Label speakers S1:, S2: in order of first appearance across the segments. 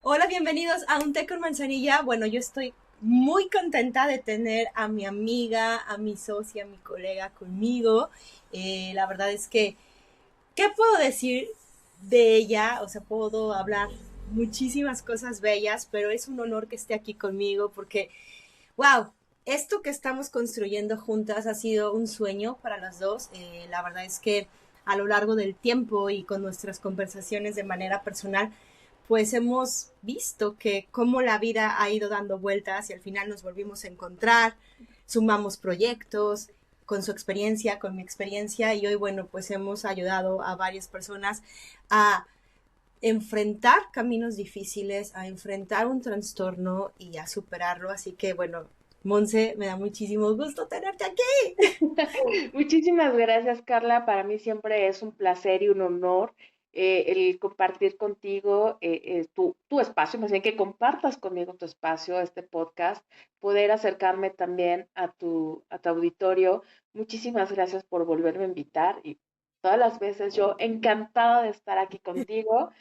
S1: Hola, bienvenidos a Un Té con Manzanilla. Bueno, yo estoy muy contenta de tener a mi amiga, a mi socia, a mi colega conmigo. La verdad es que, ¿qué puedo decir de ella? O sea, puedo hablar muchísimas cosas bellas, pero es un honor que esté aquí conmigo porque, wow, esto que estamos construyendo juntas ha sido un sueño para las dos. La verdad es que a lo largo del tiempo y con nuestras conversaciones de manera personal, pues hemos visto que cómo la vida ha ido dando vueltas y al final nos volvimos a encontrar, sumamos proyectos con su experiencia, con mi experiencia y hoy, bueno, pues hemos ayudado a varias personas a enfrentar caminos difíciles, a enfrentar un trastorno y a superarlo. Así que, bueno, Monse, me da muchísimo gusto tenerte aquí.
S2: Muchísimas gracias, Carla. Para mí siempre es un placer y un honor el compartir contigo tu espacio, más bien que compartas conmigo tu espacio, este podcast, poder acercarme también a tu auditorio. Muchísimas gracias por volverme a invitar y todas las veces yo encantada de estar aquí contigo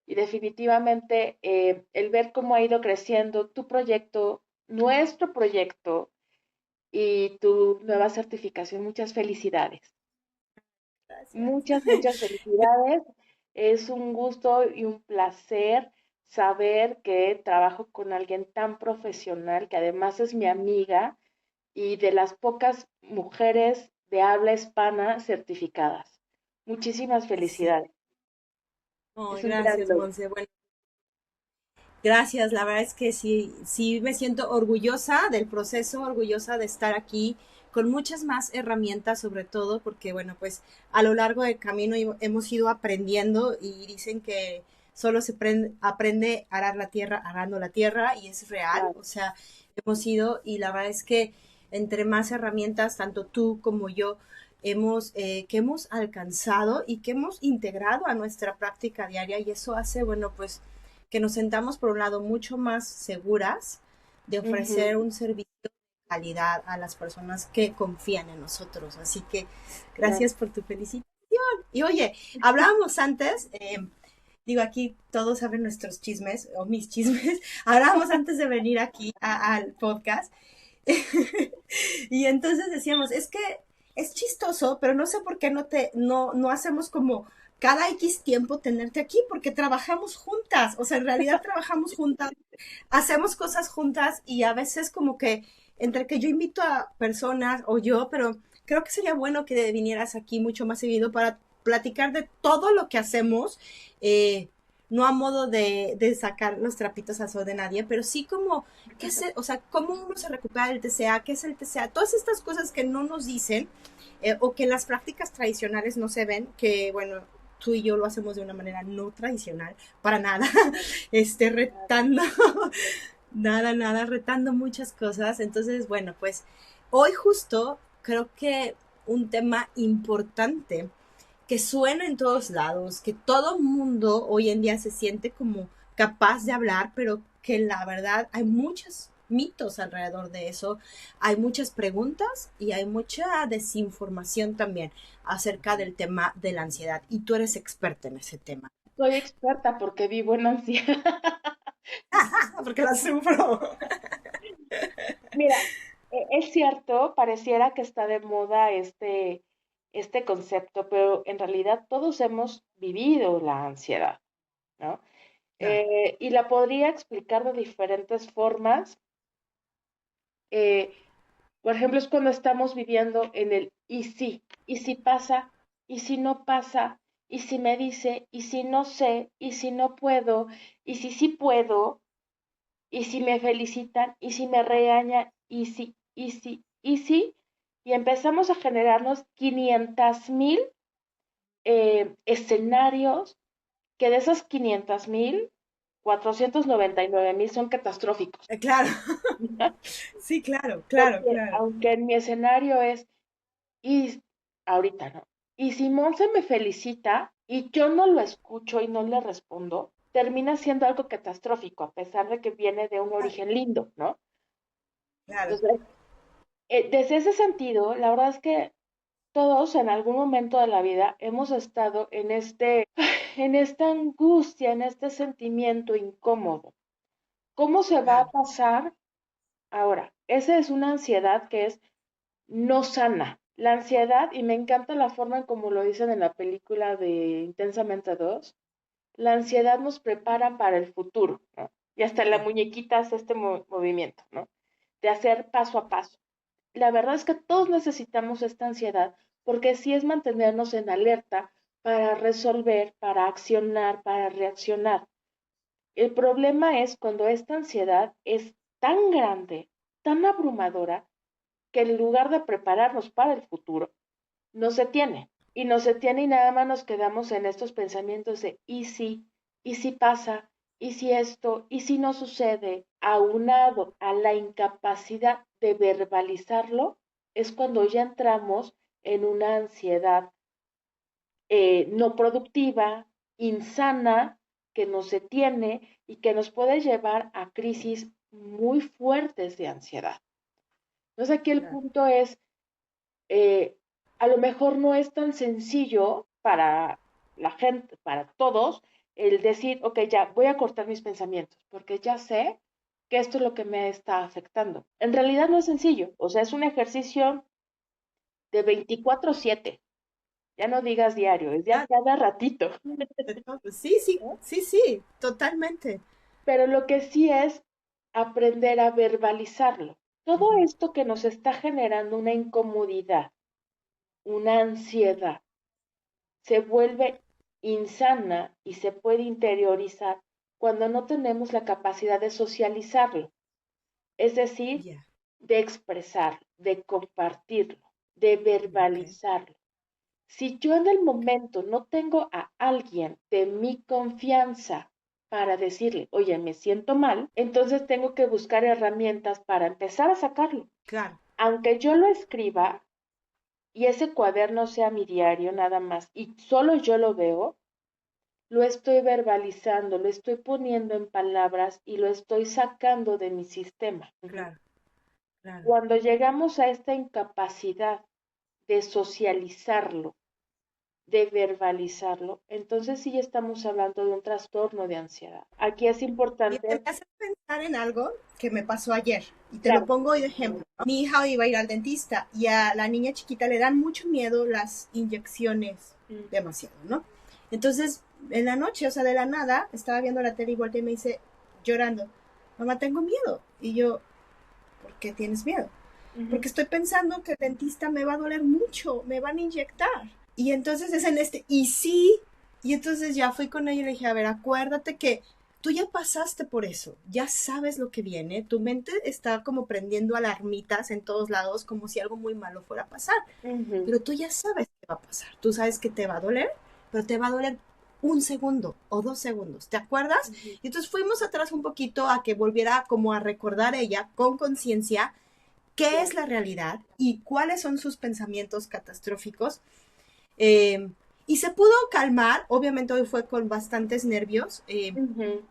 S2: y definitivamente el ver cómo ha ido creciendo tu proyecto, nuestro proyecto y tu nueva certificación. Muchas felicidades.
S1: Gracias.
S2: Muchas felicidades. Es un gusto y un placer saber que trabajo con alguien tan profesional, que además es mi amiga y de las pocas mujeres de habla hispana certificadas. Muchísimas
S1: Sí.
S2: felicidades.
S1: Oh,
S2: Es un gran
S1: gracias,
S2: logro.
S1: Monse. Bueno, gracias, la verdad es que sí, sí me siento orgullosa del proceso, orgullosa de estar aquí con muchas más herramientas, sobre todo porque, bueno, pues a lo largo del camino hemos ido aprendiendo y dicen que solo se aprende a arar la tierra arando la tierra y es real,
S2: Claro.
S1: o sea, hemos ido y la verdad es que entre más herramientas, tanto tú como yo, que hemos alcanzado y que hemos integrado a nuestra práctica diaria y eso hace, bueno, pues que nos sentamos por un lado mucho más seguras de
S2: Ujú.
S1: ofrecer un servicio de calidad a las personas que confían en nosotros. Así que
S2: Claro.
S1: gracias por tu felicitación. Y oye, hablábamos antes, digo aquí todos saben nuestros chismes o mis chismes, hablábamos antes de venir aquí al podcast y entonces decíamos, es que es chistoso, pero no sé por qué no hacemos como cada X tiempo tenerte aquí, porque trabajamos juntas, o sea, en realidad trabajamos juntas, hacemos cosas juntas y a veces como que entre que yo invito a personas o yo, pero creo que sería bueno que vinieras aquí mucho más seguido para platicar de todo lo que hacemos, no a modo de sacar los trapitos al sol de nadie, pero sí como, o sea, cómo uno se recupera del TCA, qué es el TCA, todas estas cosas que no nos dicen o que en las prácticas tradicionales no se ven, que bueno, tú y yo lo hacemos de una manera no tradicional, para nada, retando, nada, retando muchas cosas. Entonces, bueno, pues hoy justo creo que un tema importante que suena en todos lados, que todo mundo hoy en día se siente como capaz de hablar, pero que la verdad hay muchos mitos alrededor de eso, hay muchas preguntas y hay mucha desinformación también acerca del tema de la ansiedad. Y tú eres experta en ese tema.
S2: Soy experta porque vivo en ansiedad.
S1: Porque la sufro.
S2: Mira, es cierto, pareciera que está de moda este concepto, pero en realidad todos hemos vivido la ansiedad, ¿no?
S1: Claro.
S2: Y la podría explicar de diferentes formas. Eh, por ejemplo, es cuando estamos viviendo en el y si pasa, y si no pasa, y si me dice, y si no sé, y si no puedo, y si sí puedo, y si me felicitan, y si me regañan, y empezamos a generarnos 500,000 escenarios que de esos 500,000, 499,000 son catastróficos.
S1: Claro, sí, claro, claro,
S2: Porque
S1: claro.
S2: aunque en mi escenario es, y ahorita no, y si Monse me felicita y yo no lo escucho y no le respondo, termina siendo algo catastrófico, a pesar de que viene de un origen lindo, ¿no?
S1: Claro.
S2: Entonces, desde ese sentido, la verdad es que todos en algún momento de la vida hemos estado en esta angustia, en este sentimiento incómodo. ¿Cómo se va a
S1: Claro.
S2: pasar? Ahora, esa es una ansiedad que es no sana. La ansiedad, y me encanta la forma en como lo dicen en la película de Intensamente 2, la ansiedad nos prepara para el futuro, ¿no? Y hasta la
S1: Sí,
S2: muñequita hace este movimiento, ¿no? De hacer paso a paso. La verdad es que todos necesitamos esta ansiedad porque sí es mantenernos en alerta para resolver, para accionar, para reaccionar. El problema es cuando esta ansiedad es tan grande, tan abrumadora, que en lugar de prepararnos para el futuro, no se tiene. Y no se tiene y nada más nos quedamos en estos pensamientos de y si pasa, y si esto, y si no sucede, aunado a la incapacidad de verbalizarlo, es cuando ya entramos en una ansiedad no productiva, insana, que no se tiene y que nos puede llevar a crisis muy fuertes de ansiedad. Entonces aquí el
S1: claro.
S2: punto es, eh, a lo mejor no es tan sencillo para la gente, para todos, el decir, ok, ya voy a cortar mis pensamientos, porque ya sé que esto es lo que me está afectando. En realidad no es sencillo, o sea, es un ejercicio de 24/7. Ya no digas diario, es ya
S1: Ah,
S2: cada ratito.
S1: de todo. Sí, sí,
S2: ¿No?
S1: sí, sí, totalmente.
S2: Pero lo que sí es aprender a verbalizarlo. Todo
S1: Ujú.
S2: esto que nos está generando una incomodidad, una ansiedad, se vuelve insana y se puede interiorizar cuando no tenemos la capacidad de socializarlo, es decir,
S1: Ya,
S2: de expresarlo, de compartirlo, de
S1: ok.
S2: verbalizarlo. Si yo en el momento no tengo a alguien de mi confianza para decirle, oye, me siento mal, entonces tengo que buscar herramientas para empezar a sacarlo.
S1: Claro,
S2: Aunque yo lo escriba y ese cuaderno sea mi diario nada más y solo yo lo veo, lo estoy verbalizando, lo estoy poniendo en palabras y lo estoy sacando de mi sistema.
S1: claro, claro.
S2: Cuando llegamos a esta incapacidad de socializarlo, de verbalizarlo, entonces sí estamos hablando de un trastorno de ansiedad. Aquí es
S1: Y me
S2: importante,
S1: hace pensar en algo que me pasó ayer, y te lo
S2: claro,
S1: pongo de ejemplo. Mi hija iba a ir al dentista y a la niña chiquita le dan mucho miedo las inyecciones,
S2: mm,
S1: demasiado, ¿no? Entonces, en la noche, o sea, de la nada, estaba viendo la tele y volteé y me dice, llorando, mamá, tengo miedo. Y yo, ¿por qué tienes miedo?
S2: ujú,
S1: Porque estoy pensando que el dentista me va a doler mucho, me van a inyectar. Y entonces es en este, y sí, y entonces ya fui con ella y le dije, a ver, acuérdate que tú ya pasaste por eso, ya sabes lo que viene, tu mente está como prendiendo alarmitas en todos lados como si algo muy malo fuera a pasar,
S2: ujú,
S1: pero tú ya sabes qué va a pasar, tú sabes que te va a doler, pero te va a doler un segundo o 2 segundos, ¿te acuerdas?
S2: ujú,
S1: Y entonces fuimos atrás un poquito a que volviera como a recordar ella con conciencia qué es
S2: claro,
S1: la realidad y cuáles son sus pensamientos catastróficos. Eh, y se pudo calmar, obviamente hoy fue con bastantes nervios,
S2: ujú,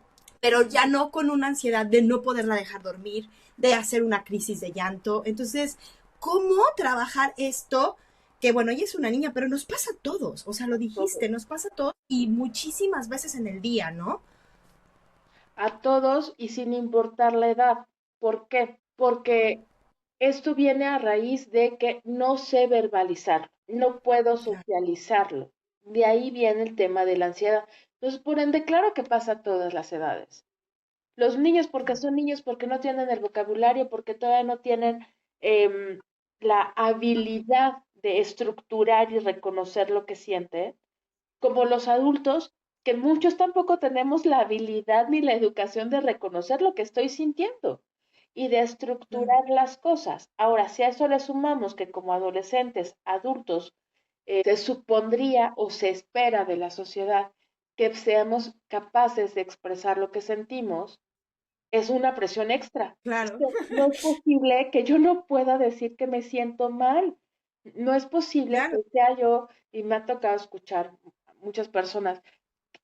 S1: pero ya no con una ansiedad de no poderla dejar dormir, de hacer una crisis de llanto. Entonces, ¿cómo trabajar esto? Que bueno, ella es una niña, pero nos pasa a todos, o sea, lo dijiste,
S2: todo.
S1: nos pasa a todos y muchísimas veces en el día, ¿no?
S2: A todos y sin importar la edad. ¿Por qué? Porque esto viene a raíz de que no sé verbalizar, no puedo
S1: Claro,
S2: socializarlo. De ahí viene el tema de la ansiedad. Entonces, por ende, claro que pasa a todas las edades. Los niños porque
S1: claro.
S2: son niños, porque no tienen el vocabulario, porque todavía no tienen em, la habilidad de estructurar y reconocer lo que sienten, como los adultos, que muchos tampoco tenemos la habilidad ni la educación de reconocer lo que estoy sintiendo y de
S1: Claro.
S2: estructurar las cosas. Ahora, si a eso le sumamos que como adolescentes, adultos, se supondría o se espera de la sociedad que seamos capaces de expresar lo que sentimos, es una presión extra. Es
S1: Claro,
S2: que no es posible que yo no pueda decir que me siento mal. No es posible
S1: claro,
S2: que sea yo, y me ha tocado escuchar muchas personas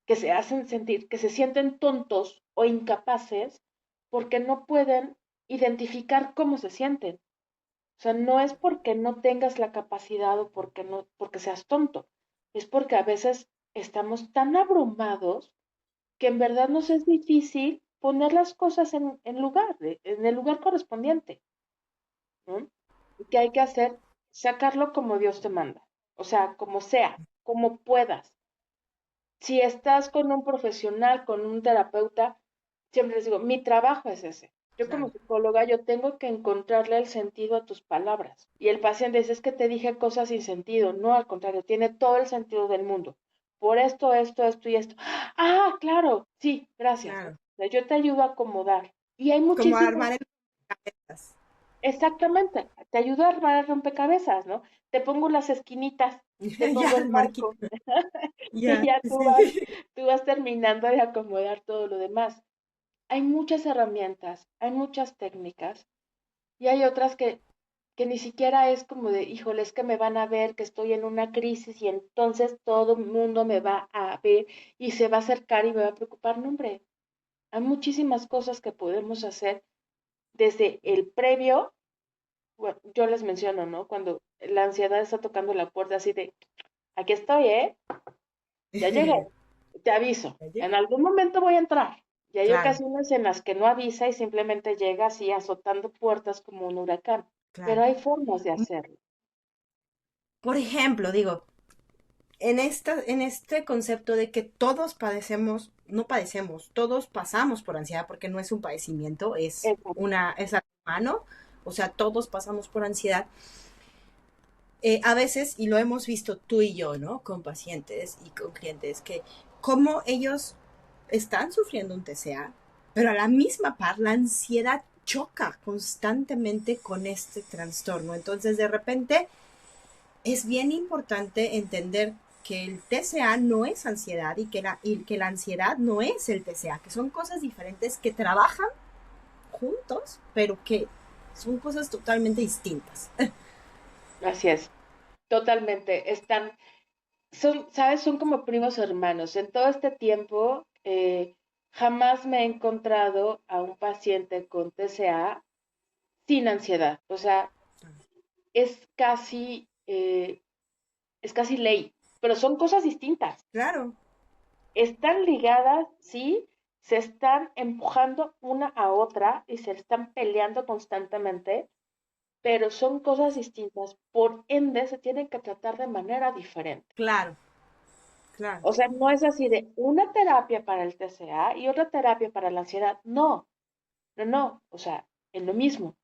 S2: que se hacen sentir, que se sienten tontos o incapaces porque no pueden identificar cómo se sienten. O sea, no es porque no tengas la capacidad o porque no, porque seas tonto. Es porque a veces estamos tan abrumados que en verdad nos es difícil poner las cosas en el lugar correspondiente, ¿no? ¿Y qué hay que hacer? Sacarlo como Dios te manda, o sea, como puedas. Si estás con un profesional, con un terapeuta, siempre les digo, mi trabajo es ese. Yo como
S1: Claro.
S2: psicóloga, yo tengo que encontrarle el sentido a tus palabras. Y el paciente dice, es que te dije cosas sin sentido. No, al contrario, tiene todo el sentido del mundo. Por esto y esto. Ah, claro, sí, gracias. O
S1: Claro.
S2: sea, yo te ayudo a acomodar. Y hay
S1: Como
S2: muchísimas.
S1: armar el rompecabezas.
S2: Exactamente, te ayudo a armar el rompecabezas, ¿no? Te pongo las esquinitas, te pongo
S1: Ya,
S2: el
S1: el
S2: marco
S1: marquito.
S2: y
S1: Ya,
S2: ya
S1: sí, sí.
S2: tú vas terminando de acomodar todo lo demás. Hay muchas herramientas, hay muchas técnicas y hay otras que ni siquiera es como de, híjole, es que me van a ver que estoy en una crisis y entonces todo el mundo me va a ver y se va a acercar y me va a preocupar. No, hombre, hay muchísimas cosas que podemos hacer desde el previo. Bueno, yo les menciono, ¿no? Cuando la ansiedad está tocando la puerta así de, aquí estoy, ¿eh? Ya llegué, te aviso.
S1: Ya llegué.
S2: En algún momento voy a entrar. Y hay
S1: Claro,
S2: ocasiones en las que no avisa y simplemente llega así azotando puertas como un huracán. Pero
S1: claro.
S2: hay formas de hacerlo.
S1: Por ejemplo, digo, en este concepto de que todos padecemos, no padecemos, todos pasamos por ansiedad porque no es un padecimiento,
S2: Exacto.
S1: es algo humano, o sea, todos pasamos por ansiedad. A veces, y lo hemos visto tú y yo, ¿no? Con pacientes y con clientes, que como ellos están sufriendo un TCA, pero a la misma par la ansiedad choca constantemente con este trastorno. Entonces, de repente, es bien importante entender que el TCA no es ansiedad y que la ansiedad no es el TCA, que son cosas diferentes que trabajan juntos, pero que son cosas totalmente distintas.
S2: Así es. Totalmente. ¿Sabes? Son como primos hermanos. En todo este tiempo, jamás me he encontrado a un paciente con TCA sin ansiedad. O sea, es casi, eh, es casi ley, pero son cosas distintas.
S1: Claro,
S2: Están ligadas, sí, se están empujando una a otra y se están peleando constantemente, pero son cosas distintas. Por ende, se tienen que tratar de manera diferente.
S1: claro, claro.
S2: O sea, no es así de una terapia para el TCA y otra terapia para la ansiedad. No, no, no. O sea, es lo mismo,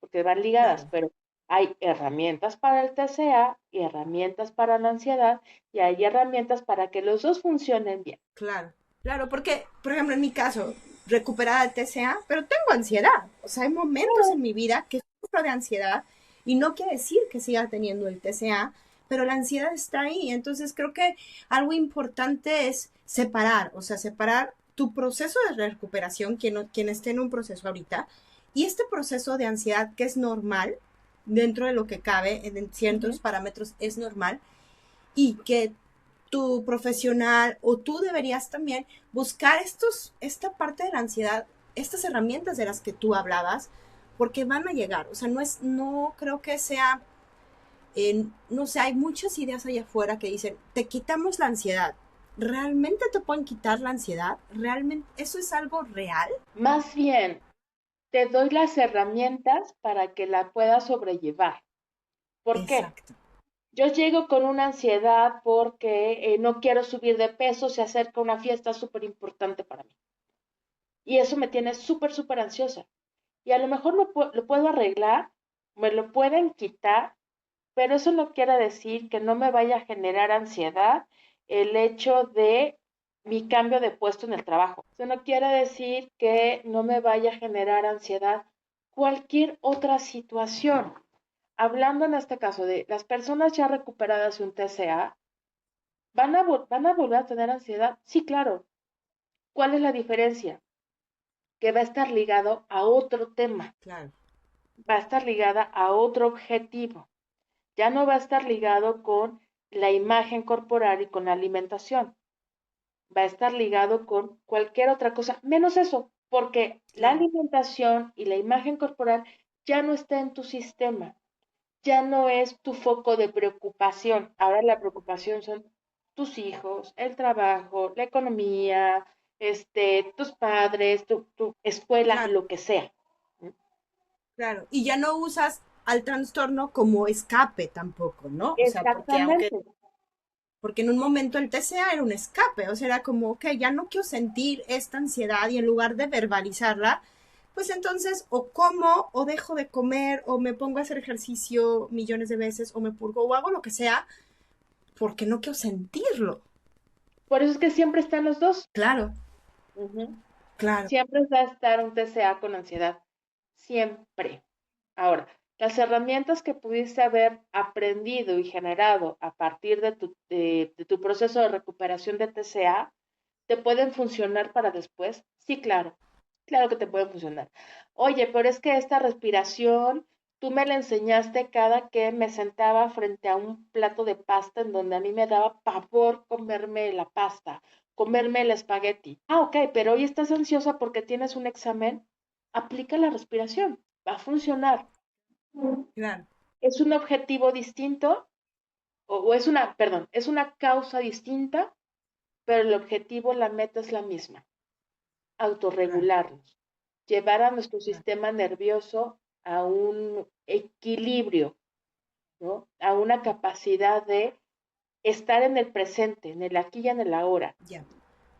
S2: porque van ligadas,
S1: Claro,
S2: pero hay herramientas para el TCA y herramientas para la ansiedad y hay herramientas para que los dos funcionen bien.
S1: claro, claro, porque, por ejemplo, en mi caso, recuperada de TCA, pero tengo ansiedad. O sea, hay momentos en mi vida que sufro de ansiedad y no quiere decir que siga teniendo el TCA, pero la ansiedad está ahí. Entonces, creo que algo importante es separar, o sea, separar tu proceso de recuperación, quien esté en un proceso ahorita, y este proceso de ansiedad que es normal, dentro de lo que cabe, en ciertos
S2: Ujú.
S1: parámetros es normal, y que tu profesional o tú deberías también buscar esta parte de la ansiedad, estas herramientas de las que tú hablabas, porque van a llegar. O sea, no creo que sea, no sé, hay muchas ideas allá afuera que dicen, te quitamos la ansiedad. ¿Realmente te pueden quitar la ansiedad? ¿Realmente eso es algo real?
S2: Más bien, te doy las herramientas para que la puedas sobrellevar. ¿Por qué?
S1: Exacto.
S2: Yo llego con una ansiedad porque no quiero subir de peso, se acerca una fiesta súper importante para mí. Y eso me tiene súper, súper ansiosa. Y a lo mejor lo puedo arreglar, me lo pueden quitar, pero eso no quiere decir que no me vaya a generar ansiedad el hecho de mi cambio de puesto en el trabajo. Eso no quiere decir que no me vaya a generar ansiedad cualquier otra situación. Hablando en este caso de las personas ya recuperadas de un TCA, ¿van a volver a tener ansiedad? Sí, claro. ¿Cuál es la diferencia? Que va a estar ligado a otro tema,
S1: Claro,
S2: va a estar ligada a otro objetivo. Ya no va a estar ligado con la imagen corporal y con la alimentación. Va a estar ligado con cualquier otra cosa, menos eso, porque la
S1: claro.
S2: alimentación y la imagen corporal ya no está en tu sistema, ya no es tu foco de preocupación. Ahora la preocupación son tus hijos, el trabajo, la economía, tus padres, tu escuela,
S1: Claro,
S2: lo que sea.
S1: claro. Y ya no usas al trastorno como escape tampoco, ¿no? O sea,
S2: Exactamente.
S1: porque en un momento el TCA era un escape, o sea, era como, ok, ya no quiero sentir esta ansiedad y en lugar de verbalizarla, pues entonces o como o dejo de comer o me pongo a hacer ejercicio millones de veces o me purgo o hago lo que sea porque no quiero sentirlo.
S2: Por eso es que siempre están los dos.
S1: Claro,
S2: Ujú.
S1: claro.
S2: Siempre va a estar un TCA con ansiedad. Siempre. Ahora, las herramientas que pudiste haber aprendido y generado a partir de tu proceso de recuperación de TCA, ¿te pueden funcionar para después? Sí, claro. Claro que te pueden funcionar. Oye, pero es que esta respiración, tú me la enseñaste cada que me sentaba frente a un plato de pasta en donde a mí me daba pavor comerme la pasta, comerme el espagueti. Ah, ok, pero hoy estás ansiosa porque tienes un examen. Aplica la respiración. Va a funcionar.
S1: Claro,
S2: Es un objetivo distinto o es una, perdón, es una causa distinta, pero el objetivo, la meta es la misma.
S1: claro,
S2: Autorregularnos, llevar a nuestro
S1: claro.
S2: sistema nervioso a un equilibrio, ¿no? A una capacidad de estar en el presente, en el aquí y en el ahora.
S1: Ya.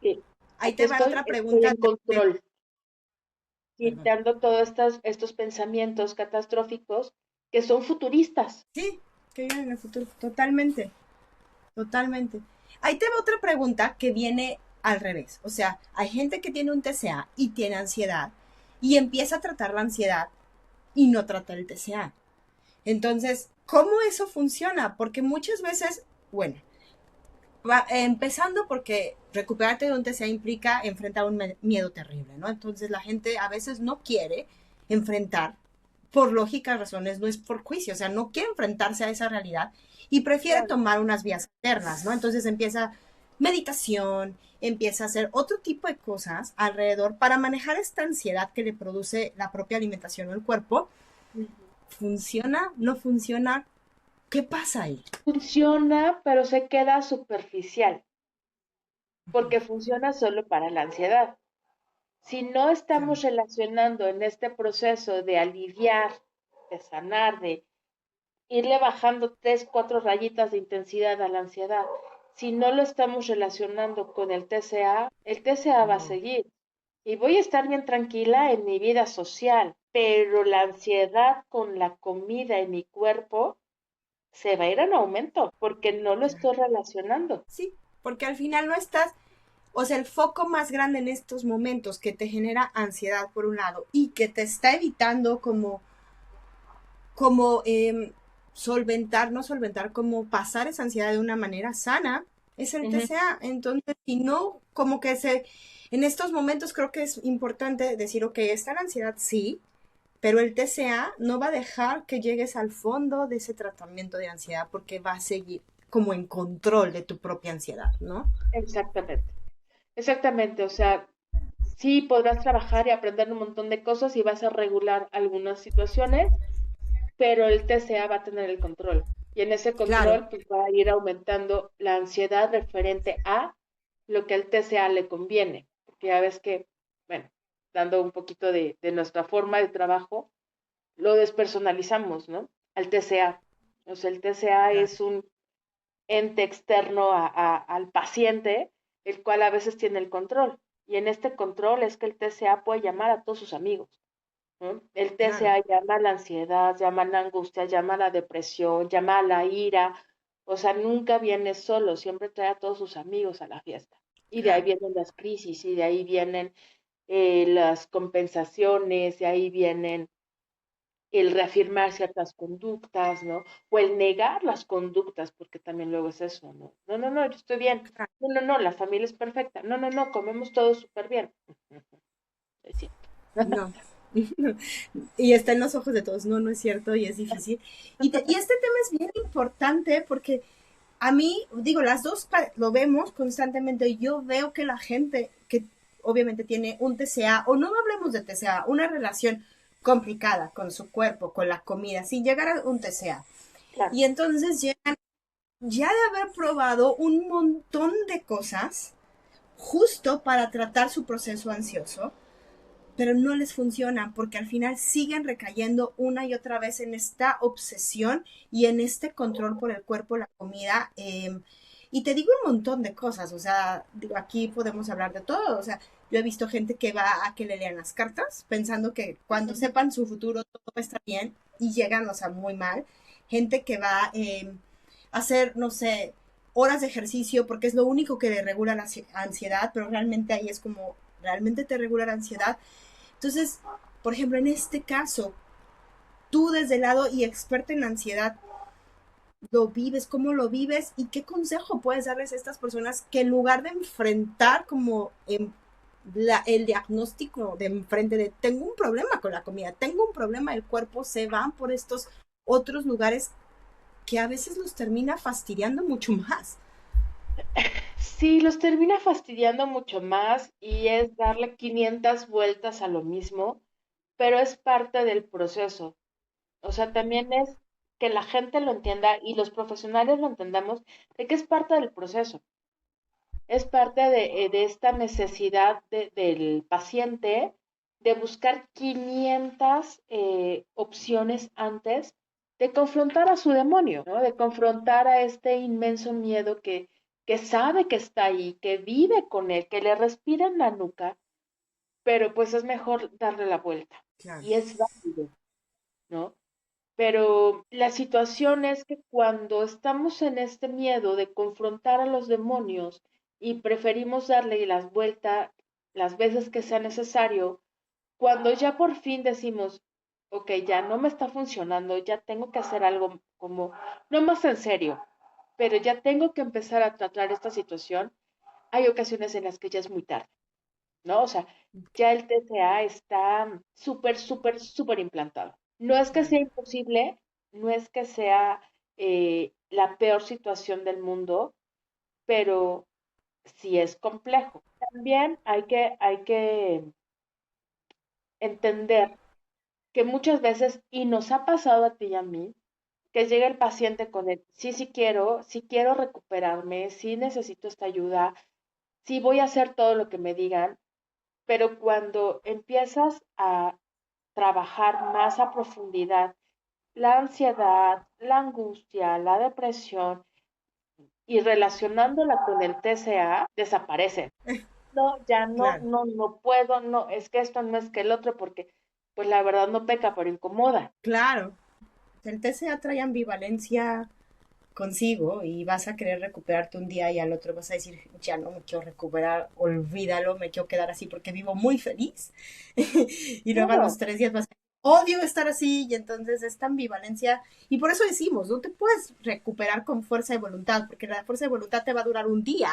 S2: Que
S1: Ahí
S2: aquí
S1: te va
S2: estoy,
S1: otra
S2: estoy
S1: pregunta
S2: en control,
S1: perdón.
S2: quitando todos estos pensamientos catastróficos que son futuristas.
S1: Sí, que viene en el futuro. Totalmente, totalmente. Ahí te va otra pregunta que viene al revés. O sea, hay gente que tiene un TCA y tiene ansiedad y empieza a tratar la ansiedad y no trata el TCA. Entonces, ¿cómo eso funciona? Porque muchas veces, bueno, empezando porque recuperarte de un TCA implica enfrentar un miedo terrible, ¿no? Entonces la gente a veces no quiere enfrentar, por lógicas razones, no es por juicio, o sea, no quiere enfrentarse a esa realidad y prefiere
S2: Claro.
S1: tomar unas vías alternas, ¿no? Entonces empieza meditación, empieza a hacer otro tipo de cosas alrededor para manejar esta ansiedad que le produce la propia alimentación o el cuerpo.
S2: Ujú.
S1: ¿Funciona? ¿No funciona? ¿Qué pasa ahí?
S2: Funciona, pero se queda superficial, porque funciona solo para la ansiedad. Si no
S1: Claro,
S2: estamos relacionando en este proceso de aliviar, de sanar, de irle bajando 3, 4 rayitas de intensidad a la ansiedad, si no lo estamos relacionando con el TCA va a
S1: no,
S2: seguir. Y voy a estar bien tranquila en mi vida social, pero la ansiedad con la comida en mi cuerpo se va a ir en aumento porque no lo
S1: claro.
S2: estoy relacionando.
S1: Sí, porque al final no estás, o sea, el foco más grande en estos momentos que te genera ansiedad por un lado y que te está evitando como solventar, no solventar, como pasar esa ansiedad de una manera sana, es el
S2: Ujú.
S1: TCA. Entonces, si no, como que en estos momentos creo que es importante decir, ok, está la ansiedad, sí, pero el TCA no va a dejar que llegues al fondo de ese tratamiento de ansiedad porque va a seguir como en control de tu propia ansiedad, ¿no?
S2: Exactamente, exactamente. O sea, sí podrás trabajar y aprender un montón de cosas y vas a regular algunas situaciones, pero el TCA va a tener el control. Y en ese
S1: Claro,
S2: control pues va a ir aumentando la ansiedad referente a lo que al TCA le conviene. Porque ya ves que, bueno, dando un poquito de nuestra forma de trabajo, lo despersonalizamos, ¿no? Al TCA. O sea, el TCA
S1: claro,
S2: es un ente externo al paciente, el cual a veces tiene el control. Y en este control es que el TCA puede llamar a todos sus amigos, ¿no? El
S1: claro.
S2: TCA llama a la ansiedad, llama a la angustia, llama a la depresión, llama a la ira. O sea, nunca viene solo, siempre trae a todos sus amigos a la fiesta. Y de ahí
S1: Claro,
S2: vienen las crisis, y de ahí vienen las compensaciones, de ahí vienen el reafirmar ciertas conductas, ¿no? O el negar las conductas, porque también luego es eso, ¿no? No, no, no, yo estoy bien.
S1: claro.
S2: No, no, no, la familia es perfecta. No, no, no, comemos todos súper bien. Es cierto.
S1: No. Y está en los ojos de todos. No, no es cierto y es difícil. Y este tema es bien importante porque a mí, digo, las dos lo vemos constantemente. Yo veo que la gente que obviamente tiene un TCA, o no hablemos de TCA, una relación complicada con su cuerpo, con la comida, sin llegar a un TCA.
S2: Claro.
S1: Y entonces ya de haber probado un montón de cosas justo para tratar su proceso ansioso, pero no les funciona porque al final siguen recayendo una y otra vez en esta obsesión y en este control por el cuerpo, la comida. Y te digo un montón de cosas, o sea, digo, aquí podemos hablar de todo, o sea, yo he visto gente que va a que le lean las cartas pensando que cuando sepan su futuro todo va a estar bien y llegan, o sea, muy mal. Gente que va a hacer, no sé, horas de ejercicio porque es lo único que le regula la ansiedad, pero realmente ahí es como, ¿realmente te regula la ansiedad? Entonces, por ejemplo, en este caso, tú desde el lado y experta en la ansiedad, ¿lo vives? ¿Cómo lo vives? ¿Y qué consejo puedes darles a estas personas que en lugar de enfrentar como el diagnóstico de enfrente de tengo un problema con la comida, tengo un problema del cuerpo, se van por estos otros lugares que a veces los termina fastidiando mucho más?
S2: Sí, los termina fastidiando mucho más y es darle 500 vueltas a lo mismo, pero es parte del proceso. O sea, también es que la gente lo entienda y los profesionales lo entendamos de que es parte del proceso. Es parte de esta necesidad del paciente de buscar 500 opciones antes de confrontar a su demonio, ¿no? De confrontar a este inmenso miedo que sabe que está ahí, que vive con él, que le respira en la nuca, pero pues es mejor darle la vuelta.
S1: Claro.
S2: Y es válido, ¿no? Pero la situación es que cuando estamos en este miedo de confrontar a los demonios y preferimos darle las vueltas las veces que sea necesario, cuando ya por fin decimos, ok, ya no me está funcionando, ya tengo que hacer algo como, no más en serio, pero ya tengo que empezar a tratar esta situación, hay ocasiones en las que ya es muy tarde, ¿no? O sea, ya el TCA está súper, súper, súper implantado. No es que sea imposible, no es que sea la peor situación del mundo, pero sí es complejo. También hay que entender que muchas veces, y nos ha pasado a ti y a mí, que llega el paciente con el, sí quiero recuperarme, sí necesito esta ayuda, sí voy a hacer todo lo que me digan, pero cuando empiezas a trabajar más a profundidad la ansiedad, la angustia, la depresión y relacionándola con el TCA, desaparecen. No, ya no,
S1: Claro,
S2: no, no puedo, no, es que esto no es que el otro, porque pues la verdad no peca, pero incomoda.
S1: claro. El TCA trae ambivalencia consigo y vas a querer recuperarte un día y al otro vas a decir, ya no me quiero recuperar, olvídalo, me quiero quedar así porque vivo muy feliz. Y luego a los
S2: Claro,
S1: 3 días vas a decir, odio estar así y entonces esta ambivalencia, y por eso decimos, no te puedes recuperar con fuerza de voluntad, porque la fuerza de voluntad te va a durar un día,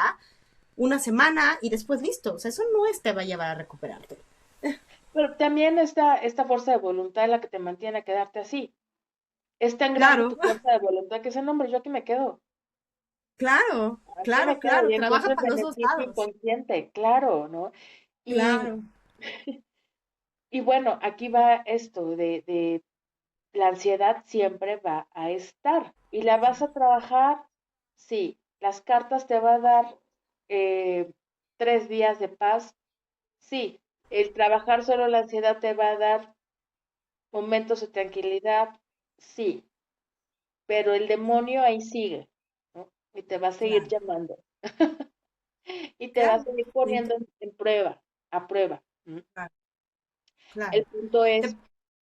S1: una semana y después listo, o sea, eso no es te va a llevar a recuperarte.
S2: pero también esta fuerza de voluntad es la que te mantiene a quedarte así. Es tan grande
S1: Claro,
S2: tu fuerza de voluntad que ese nombre, yo aquí me quedo.
S1: claro,
S2: Aquí
S1: claro,
S2: me quedo
S1: claro,
S2: y
S1: trabaja
S2: encuentro el
S1: para los dos
S2: beneficio
S1: lados.
S2: inconsciente, claro, ¿no? Y,
S1: Claro,
S2: y bueno, aquí va esto de la ansiedad siempre va a estar y la vas a trabajar, sí, las cartas te va a dar 3 días de paz, sí, el trabajar solo la ansiedad te va a dar momentos de tranquilidad, sí, pero el demonio ahí sigue, ¿no? Y te va a seguir
S1: claro,
S2: llamando y te va a
S1: claro,
S2: seguir
S1: sí,
S2: poniendo en prueba, a prueba. ¿No?
S1: claro, claro.
S2: El punto
S1: Te-
S2: es,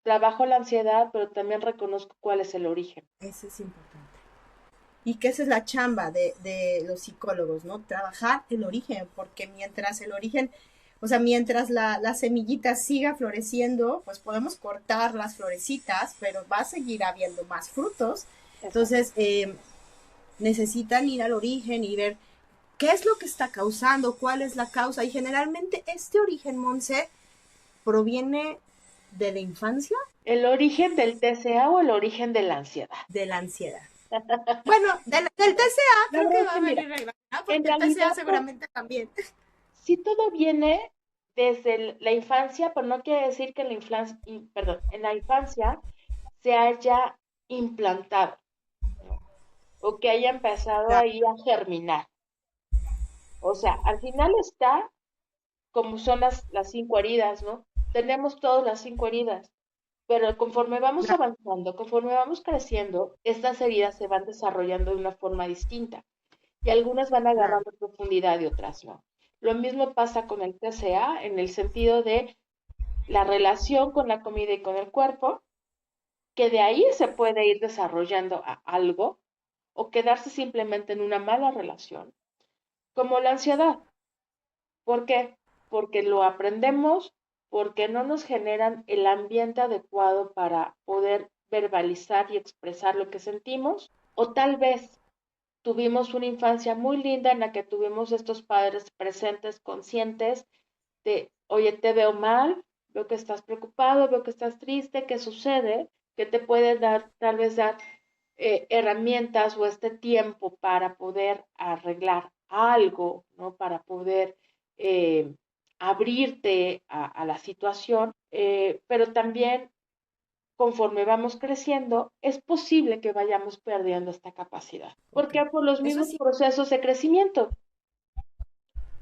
S2: trabajo la ansiedad, pero también reconozco cuál es el origen.
S1: Eso es importante. Y que esa es la chamba de los psicólogos, ¿no? Trabajar el origen, porque mientras el origen, o sea, mientras la semillita siga floreciendo, pues podemos cortar las florecitas, pero va a seguir habiendo más frutos.
S2: Exacto.
S1: Entonces, necesitan ir al origen y ver qué es lo que está causando, cuál es la causa. Y generalmente este origen, Monse, proviene de la infancia,
S2: ¿El origen del TCA o el origen de la ansiedad?
S1: de la ansiedad. Bueno, del TCA
S2: La
S1: creo
S2: verdad
S1: que
S2: es
S1: va a
S2: que mira,
S1: venir relacionado
S2: en
S1: porque el TCA
S2: realidad, pues,
S1: seguramente también.
S2: sí todo viene desde la infancia, pero no quiere decir que en la infancia, perdón, en la infancia se haya implantado, ¿no? o que haya empezado ahí a germinar. O sea, al final está como son las 5 heridas, ¿no? Tenemos todas las 5 heridas, pero conforme vamos
S1: Claro,
S2: avanzando, conforme vamos creciendo, estas heridas se van desarrollando de una forma distinta y algunas van
S1: claro,
S2: agarrando profundidad y otras no. Lo mismo pasa con el TCA en el sentido de la relación con la comida y con el cuerpo, que de ahí se puede ir desarrollando a algo o quedarse simplemente en una mala relación, como la ansiedad. ¿Por qué? Porque lo aprendemos, porque no nos generan el ambiente adecuado para poder verbalizar y expresar lo que sentimos, o tal vez tuvimos una infancia muy linda en la que tuvimos estos padres presentes, conscientes de, oye, te veo mal, veo que estás preocupado, veo que estás triste, ¿qué sucede? Que te puede dar, tal vez dar herramientas o este tiempo para poder arreglar algo, ¿no? Para poder eh, abrirte a la situación, pero también conforme vamos creciendo, es posible que vayamos perdiendo esta capacidad. ¿Por
S1: ok.
S2: qué? Por los
S1: Eso
S2: mismos
S1: sí,
S2: procesos de crecimiento,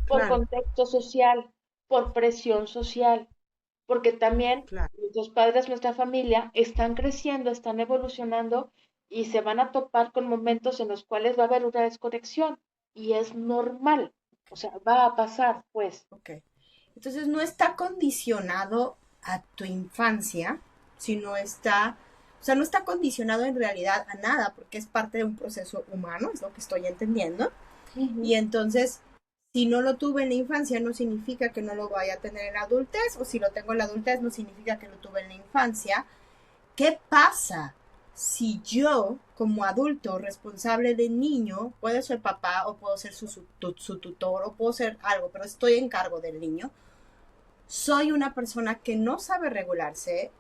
S2: por
S1: claro,
S2: contexto social, por presión social, porque también
S1: claro.
S2: nuestros padres, nuestra familia, están creciendo, están evolucionando y se van a topar con momentos en los cuales va a haber una desconexión y es normal, o sea, va a pasar, pues.
S1: Ok. Entonces no está condicionado a tu infancia, sino está, o sea, no está condicionado en realidad a nada, porque es parte de un proceso humano, es lo que estoy entendiendo. Y
S2: Ujú.
S1: entonces, si no lo tuve en la infancia, no significa que no lo vaya a tener en la adultez, o si lo tengo en la adultez, no significa que lo tuve en la infancia. ¿Qué pasa si yo, como adulto responsable del niño, puedo ser papá o puedo ser su tutor o puedo ser algo, pero estoy en cargo del niño? Soy una persona que no sabe regularse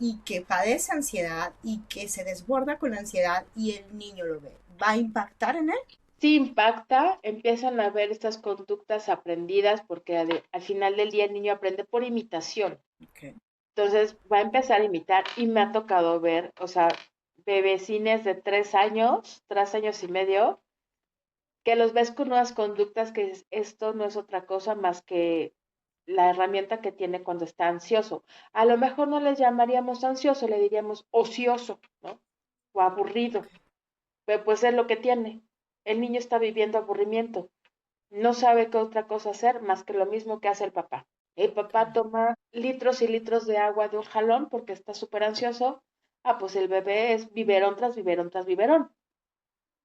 S1: y que padece ansiedad y que se desborda con la ansiedad y el niño lo ve. ¿Va a impactar en él?
S2: Sí impacta, empiezan a haber estas conductas aprendidas porque al final del día el niño aprende por imitación.
S1: Okay.
S2: Entonces va a empezar a imitar y me ha tocado ver, o sea, bebecines de 3 años, 3 años y medio, que los ves con unas conductas que esto no es otra cosa más que la herramienta que tiene cuando está ansioso. A lo mejor no le llamaríamos ansioso, le diríamos ocioso, ¿no? O aburrido,
S1: Okay.
S2: pero pues es lo que tiene. El niño está viviendo aburrimiento, no sabe qué otra cosa hacer más que lo mismo que hace el papá. El papá
S1: Okay.
S2: toma litros y litros de agua de un jalón porque está súper ansioso. Ah, pues el bebé es biberón tras biberón tras biberón,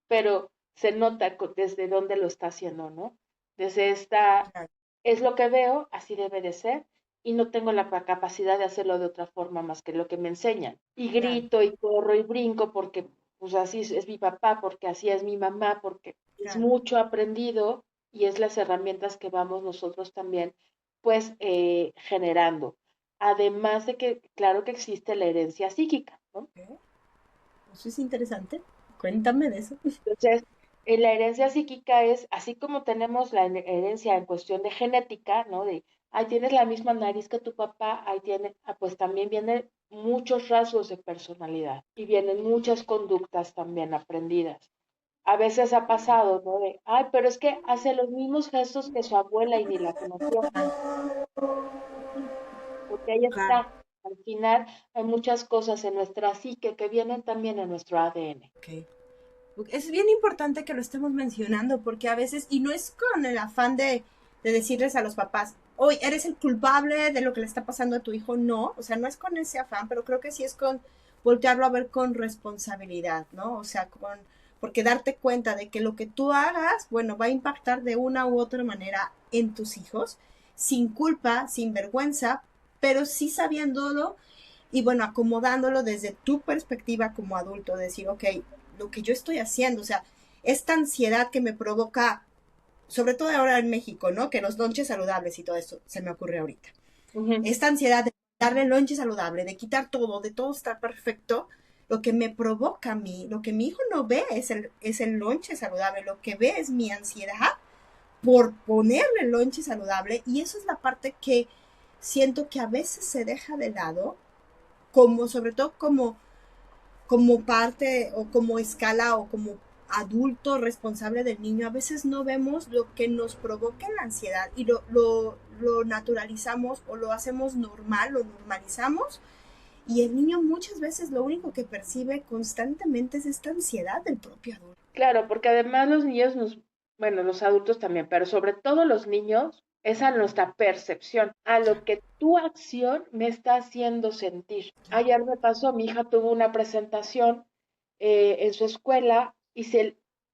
S2: pero se nota desde dónde lo está haciendo, ¿no? Desde esta,
S1: Claro.
S2: es lo que veo, así debe de ser, y no tengo la capacidad de hacerlo de otra forma más que lo que me enseñan. Y
S1: Claro.
S2: grito y corro y brinco porque pues así es mi papá, porque así es mi mamá, porque es
S1: Claro.
S2: mucho aprendido y es las herramientas que vamos nosotros también pues generando. Además de que, claro que existe la herencia psíquica, ¿no?
S1: Okay. Eso es interesante. Cuéntame de eso.
S2: Entonces, la herencia psíquica es, así como tenemos la herencia en cuestión de genética, ¿no? De, ahí tienes la misma nariz que tu papá, ahí tiene, pues también vienen muchos rasgos de personalidad y vienen muchas conductas también aprendidas. A veces ha pasado, ¿no? De, ay, pero es que hace los mismos gestos que su abuela y ni la conoció. Sí, porque ahí
S1: Claro.
S2: está. Al final hay muchas cosas en nuestra psique que vienen también en nuestro ADN.
S1: Okay. Es bien importante que lo estemos mencionando porque a veces, y no es con el afán de decirles a los papás, hoy eres el culpable de lo que le está pasando a tu hijo, no, o sea, no es con ese afán, pero creo que sí es con voltearlo a ver con responsabilidad, ¿no? O sea, porque darte cuenta de que lo que tú hagas, bueno, va a impactar de una u otra manera en tus hijos, sin culpa, sin vergüenza, pero sí sabiéndolo y bueno, acomodándolo desde tu perspectiva como adulto, decir, ok, lo que yo estoy haciendo, o sea, esta ansiedad que me provoca, sobre todo ahora en México, ¿no? Que los lonches saludables y todo eso se me ocurre ahorita.
S2: Ujú.
S1: Esta ansiedad de darle lonche saludable, de quitar todo, de todo estar perfecto, lo que me provoca a mí, lo que mi hijo no ve es el lonche saludable, lo que ve es mi ansiedad por ponerle el lonche saludable y eso es la parte que siento que a veces se deja de lado como sobre todo como parte o como escala o como adulto responsable del niño, a veces no vemos lo que nos provoca la ansiedad y lo naturalizamos o lo hacemos normal, lo normalizamos, y el niño muchas veces lo único que percibe constantemente es esta ansiedad del propio adulto.
S2: Claro, porque además los niños bueno, los adultos también, pero sobre todo los niños, es a nuestra percepción, a lo que tu acción me está haciendo sentir. Ayer me pasó, mi hija tuvo una presentación en su escuela y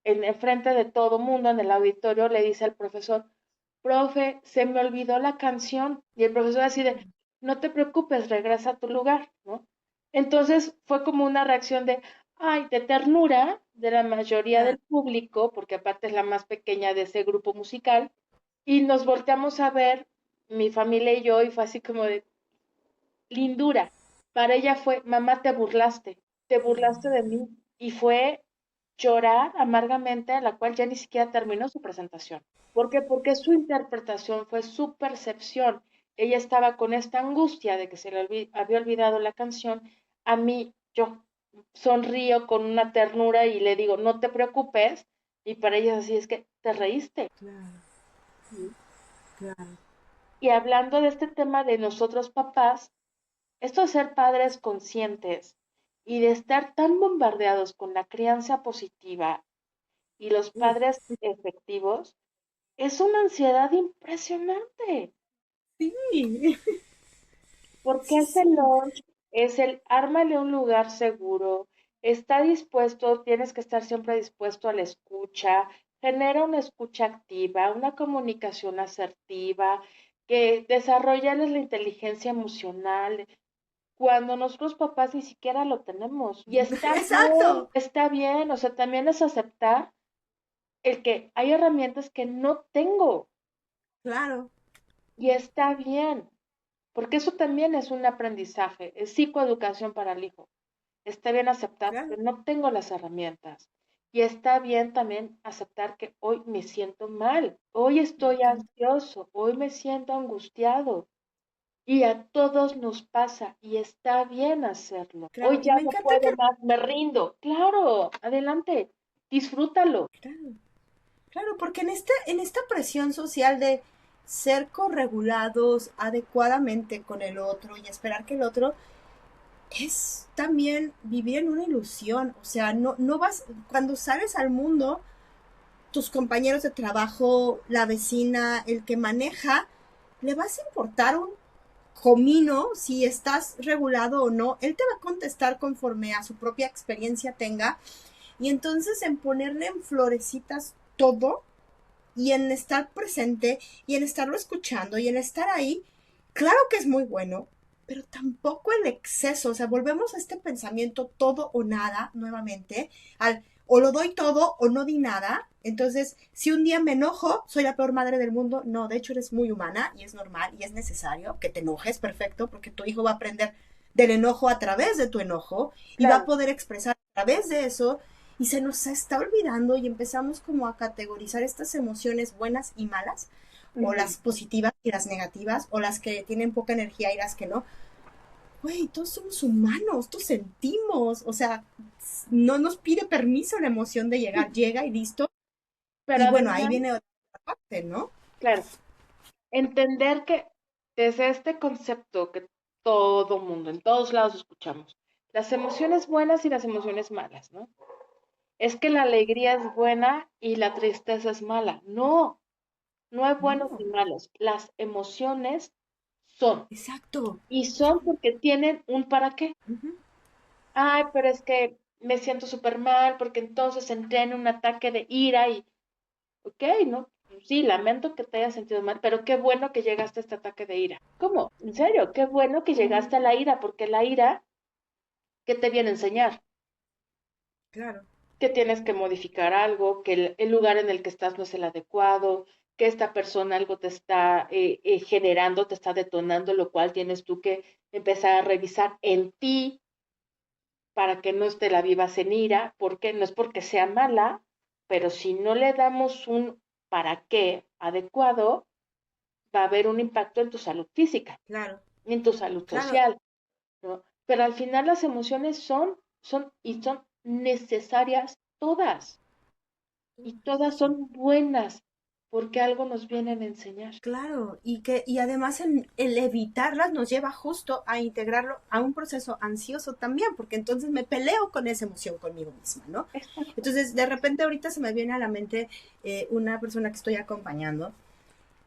S2: en frente de todo mundo en el auditorio le dice al profesor, profe, se me olvidó la canción. Y el profesor así de, no te preocupes, regresa a tu lugar, ¿no? Entonces fue como una reacción de, ay, de ternura de la mayoría del
S1: Claro.
S2: público, porque aparte es la más pequeña de ese grupo musical, y nos volteamos a ver, mi familia y yo, y fue así como de lindura. Para ella fue, mamá, te burlaste de mí, y fue llorar amargamente, a la cual ya ni siquiera terminó su presentación. ¿Por qué? Porque su interpretación fue su percepción. Ella estaba con esta angustia de que se le había olvidado la canción. A mí, yo sonrío con una ternura y le digo, no te preocupes. Y para ella así es que te reíste.
S1: Claro,
S2: ¿Sí?
S1: claro.
S2: Y hablando de este tema de nosotros papás, esto de ser padres conscientes y de estar tan bombardeados con la crianza positiva y los
S1: Uf,
S2: padres efectivos, es una ansiedad impresionante,
S1: sí,
S2: porque
S1: sí,
S2: ese
S1: sí.
S2: lunch es el ármale un lugar seguro, está dispuesto, tienes que estar siempre dispuesto a la escucha, genera una escucha activa, una comunicación asertiva, que desarrollarles la inteligencia emocional, cuando nosotros papás ni siquiera lo tenemos. Y
S1: Exacto.
S2: está bien, o sea, también es aceptar el que hay herramientas que no tengo
S1: Claro,
S2: y está bien. Porque eso también es un aprendizaje, es psicoeducación para el hijo. Está bien aceptar que
S1: claro.
S2: no tengo las herramientas. Y está bien también aceptar que hoy me siento mal, hoy
S1: Me
S2: estoy
S1: encanta.
S2: ansioso, hoy me siento angustiado. Y a todos nos pasa y está bien hacerlo.
S1: Claro,
S2: Hoy
S1: y
S2: ya
S1: me
S2: no
S1: encanta
S2: puedo
S1: que,
S2: más, me rindo. Claro, adelante, disfrútalo.
S1: claro, claro, porque en esta presión social de ser corregulados adecuadamente con el otro y esperar que el otro es también vivir en una ilusión. O sea, no vas, cuando sales al mundo, tus compañeros de trabajo, la vecina, el que maneja, le vas a importar un comino si estás regulado o no. Él te va a contestar conforme a su propia experiencia tenga. Y entonces en ponerle en florecitas todo y en estar presente y en estarlo escuchando y en estar ahí, claro que es muy bueno, pero tampoco el exceso. O sea, volvemos a este pensamiento todo o nada nuevamente, al o lo doy todo o no di nada. Entonces, si un día me enojo, soy la peor madre del mundo. No, de hecho eres muy humana y es normal y es necesario que te enojes, perfecto, porque tu hijo va a aprender del enojo a través de tu enojo y va a
S2: Claro.
S1: poder expresar a través de eso, y se nos está olvidando y empezamos como a categorizar estas emociones buenas y malas, o
S2: Ujú.
S1: las positivas y las negativas, o las que tienen poca energía y las que no. Güey, todos somos humanos, todos sentimos, o sea, no nos pide permiso la emoción de llegar, llega y listo.
S2: Pero
S1: Y bueno, ahí
S2: además,
S1: viene otra parte, ¿no?
S2: claro, entender que desde este concepto que todo mundo, en todos lados escuchamos, las emociones buenas y las emociones malas, ¿no? Es que la alegría es buena y la tristeza es mala. No, no hay buenos
S1: No,
S2: ni malos. Las emociones son.
S1: exacto.
S2: Y son porque tienen un para qué.
S1: Ujú.
S2: Ay, pero es que me siento súper mal porque entonces entré en un ataque de ira y, ok, ¿no? Sí, lamento que te hayas sentido mal, pero qué bueno que llegaste a este ataque de ira. ¿Cómo? ¿En serio? Qué bueno que llegaste a la ira, porque la ira, ¿qué te viene a enseñar?
S1: Claro,
S2: Que tienes que modificar algo, que el lugar en el que estás no es el adecuado, que esta persona algo te está generando, te está detonando, lo cual tienes tú que empezar a revisar en ti para que no te la vivas en ira, porque no es porque sea mala, pero si no le damos un para qué adecuado, va a haber un impacto en tu salud física,
S1: claro,
S2: en tu salud
S1: claro.
S2: social, ¿no? Pero al final las emociones son y son necesarias todas. y todas son buenas porque algo nos vienen a enseñar.
S1: Claro, y además el evitarlas nos lleva justo a integrarlo a un proceso ansioso también, porque entonces me peleo con esa emoción conmigo misma, ¿no?
S2: Exacto.
S1: Entonces, de repente ahorita se me viene a la mente una persona que estoy acompañando,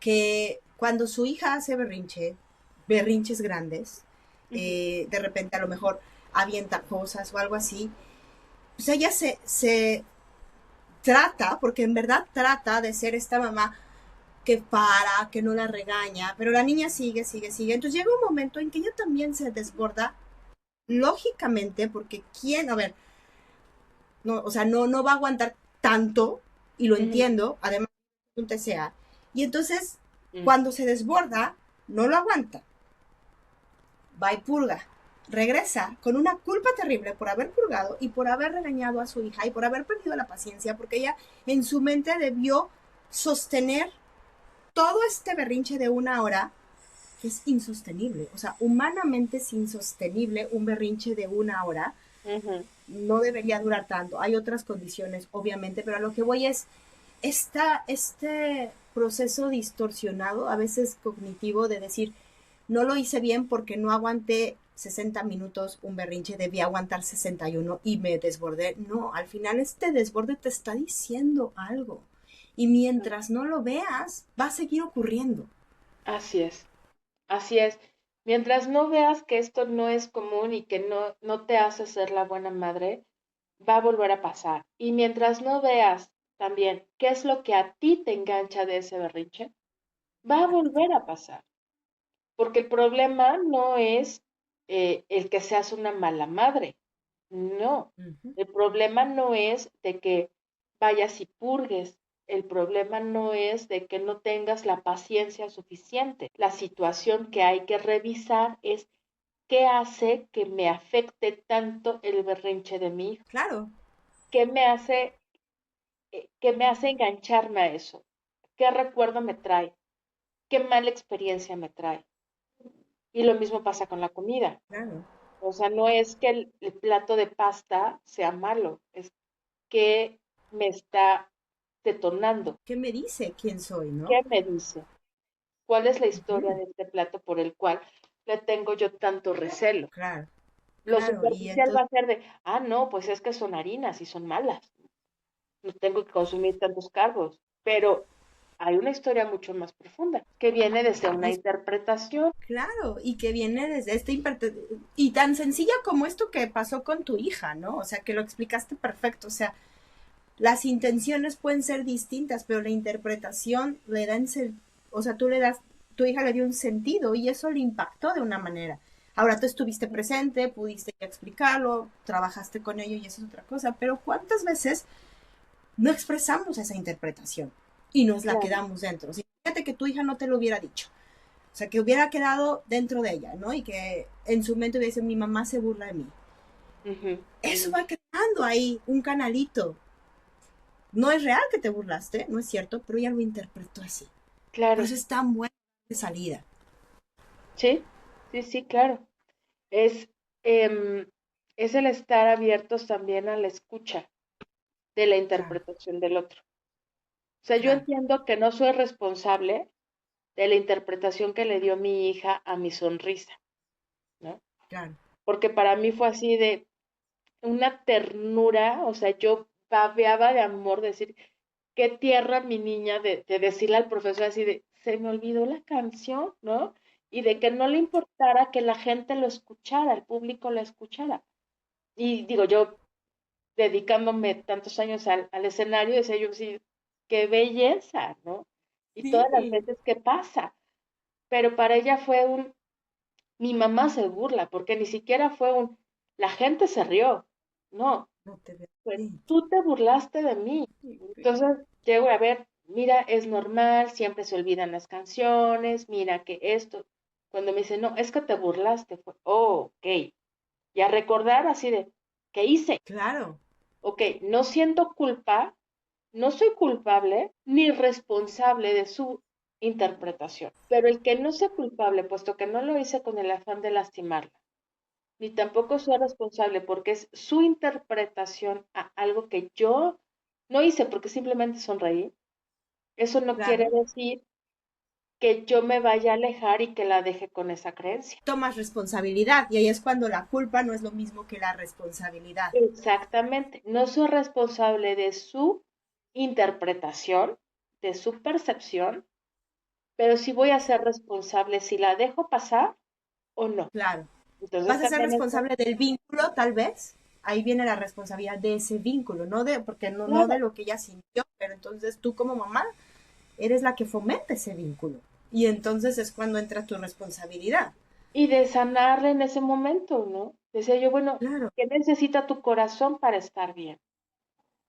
S1: que cuando su hija hace berrinches grandes,
S2: Ujú,
S1: de repente a lo mejor avienta cosas o algo así, pues ella se trata, porque en verdad trata de ser esta mamá que para, que no la regaña, pero la niña sigue, sigue, sigue. Entonces llega un momento en que ella también se desborda, lógicamente, porque quién, a ver, no, o sea, no va a aguantar tanto, y lo
S2: ujú,
S1: entiendo, además un TCA, y entonces
S2: ujú.
S1: cuando se desborda, no lo aguanta, va y purga, regresa con una culpa terrible por haber purgado y por haber regañado a su hija y por haber perdido la paciencia, porque ella en su mente debió sostener todo este berrinche de una hora que es insostenible. O sea, humanamente es insostenible un berrinche de una hora.
S2: Ujú.
S1: No debería durar tanto. Hay otras condiciones, obviamente, pero a lo que voy es este proceso distorsionado, a veces cognitivo, de decir, no lo hice bien porque no aguanté 60 minutos un berrinche, debí aguantar 61 y me desbordé. No, al final este desborde te está diciendo algo. Y mientras no lo veas, va a seguir ocurriendo.
S2: Así es, así es. Mientras no veas que esto no es común y que no te hace ser la buena madre, va a volver a pasar. Y mientras no veas también qué es lo que a ti te engancha de ese berrinche, va a
S1: Exacto.
S2: volver a pasar. Porque el problema no es el que seas una mala madre. No.
S1: Ujú.
S2: El problema no es de que vayas y purgues. El problema no es de que no tengas la paciencia suficiente. La situación que hay que revisar es qué hace que me afecte tanto el berrinche de mi hijo.
S1: Claro,
S2: ¿Qué qué me hace engancharme a eso? ¿Qué recuerdo me trae? ¿Qué mala experiencia me trae? Y lo mismo pasa con la comida.
S1: claro.
S2: O sea, no es que el plato de pasta sea malo, es que me está detonando.
S1: ¿Qué me dice quién soy, no?
S2: ¿Qué me dice? ¿Cuál es la historia
S1: Ujú.
S2: de este plato por el cual le tengo yo tanto recelo?
S1: Claro,
S2: Lo
S1: claro. Y
S2: superficial va
S1: entonces,
S2: a ser de, ah, no, pues es que son harinas y son malas. No tengo que consumir tantos carbos. Pero hay una historia mucho más profunda que viene desde una
S1: es
S2: interpretación.
S1: claro, y que viene desde y tan sencilla como esto que pasó con tu hija, ¿no? O sea, que lo explicaste perfecto. O sea, las intenciones pueden ser distintas, pero la interpretación le da o sea, tú le das, tu hija le dio un sentido y eso le impactó de una manera. Ahora tú estuviste presente, pudiste explicarlo, trabajaste con ello y eso es otra cosa, pero ¿cuántas veces no expresamos esa interpretación y nos la
S2: Claro.
S1: quedamos dentro? O sea, fíjate que tu hija no te lo hubiera dicho, o sea, que hubiera quedado dentro de ella, ¿no? Y que en su mente hubiera dicho, mi mamá se burla de mí.
S2: Ujú,
S1: Eso
S2: ujú.
S1: va creando ahí un canalito. No es real que te burlaste, no es cierto, pero ella lo interpretó así. Por
S2: Claro.
S1: eso es tan buena de salida.
S2: Sí, sí, sí, claro. Es, em, es el estar abiertos también a la escucha de la
S1: Claro,
S2: interpretación del otro. O sea, yo
S1: claro,
S2: entiendo que no soy responsable de la interpretación que le dio mi hija a mi sonrisa, ¿no?
S1: claro.
S2: Porque para mí fue así de una ternura, o sea, yo babeaba de amor, decir, qué tierra mi niña de decirle al profesor así de, se me olvidó la canción, ¿no? Y de que no le importara que la gente lo escuchara, el público lo escuchara. Y digo, yo dedicándome tantos años al escenario, decía yo, sí, qué belleza, ¿no? Y todas las
S1: Sí.
S2: veces que pasa. Pero para ella fue mi mamá se burla, porque ni siquiera fue la gente se rió, no,
S1: No te veo.
S2: fue,
S1: Sí,
S2: tú te burlaste de mí. Entonces, llego a ver, mira, es normal, siempre se olvidan las canciones, mira que esto. Cuando me dice, no, es que te burlaste, fue, oh, ok. Y a recordar así de, ¿qué hice?
S1: claro.
S2: Ok, no siento culpa, no soy culpable ni responsable de su interpretación, pero el que no sea culpable, puesto que no lo hice con el afán de lastimarla, ni tampoco soy responsable porque es su interpretación a algo que yo no hice porque simplemente sonreí, eso no quiere
S1: Claro.
S2: decir que yo me vaya a alejar y que la deje con esa creencia.
S1: Tomas responsabilidad y ahí es cuando la culpa no es lo mismo que la responsabilidad.
S2: Exactamente, no soy responsable de su interpretación, de su percepción, pero sí voy a ser responsable si la dejo pasar o no.
S1: Claro.
S2: Entonces
S1: Vas a ser
S2: también eso,
S1: responsable del vínculo, tal vez. Ahí viene la responsabilidad de ese vínculo, no de, porque no de
S2: claro,
S1: lo que ella sintió, pero entonces tú como mamá eres la que fomenta ese vínculo. Y entonces es cuando entra tu responsabilidad.
S2: y de sanarle en ese momento, ¿no? Decía yo, bueno,
S1: Claro.
S2: ¿qué necesita tu corazón para estar bien?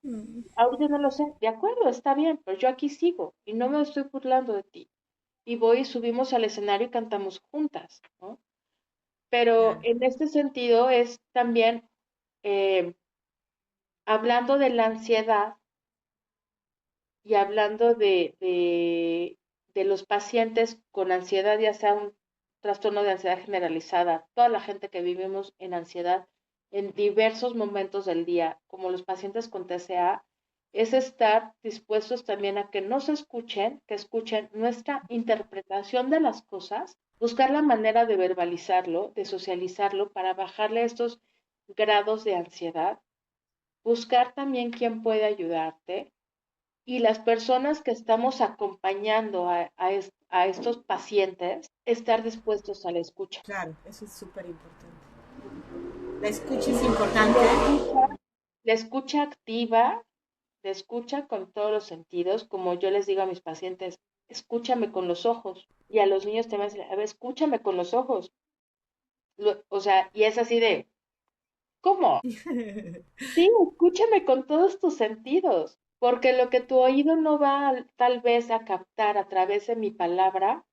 S1: Mm.
S2: Ahorita no lo sé, de acuerdo, está bien, pero yo aquí sigo y no me estoy burlando de ti. Y voy y subimos al escenario y cantamos juntas, ¿no? Pero
S1: Claro.
S2: en este sentido es también, eh, hablando de la ansiedad y hablando de los pacientes con ansiedad, ya sea un trastorno de ansiedad generalizada, toda la gente que vivimos en ansiedad en diversos momentos del día, como los pacientes con TCA, es estar dispuestos también a que nos escuchen, que escuchen nuestra interpretación de las cosas, buscar la manera de verbalizarlo, de socializarlo para bajarle estos grados de ansiedad, buscar también quién puede ayudarte y las personas que estamos acompañando a estos pacientes, estar dispuestos a la escucha.
S1: Claro, eso es súper importante. La escucha es
S2: La
S1: importante.
S2: escucha, la escucha activa, la escucha con todos los sentidos, como yo les digo a mis pacientes, escúchame con los ojos. Y a los niños también, a ver, escúchame con los ojos. O sea, y es así de, ¿cómo? Sí, escúchame con todos tus sentidos, porque lo que tu oído no va tal vez a captar a través de mi palabra,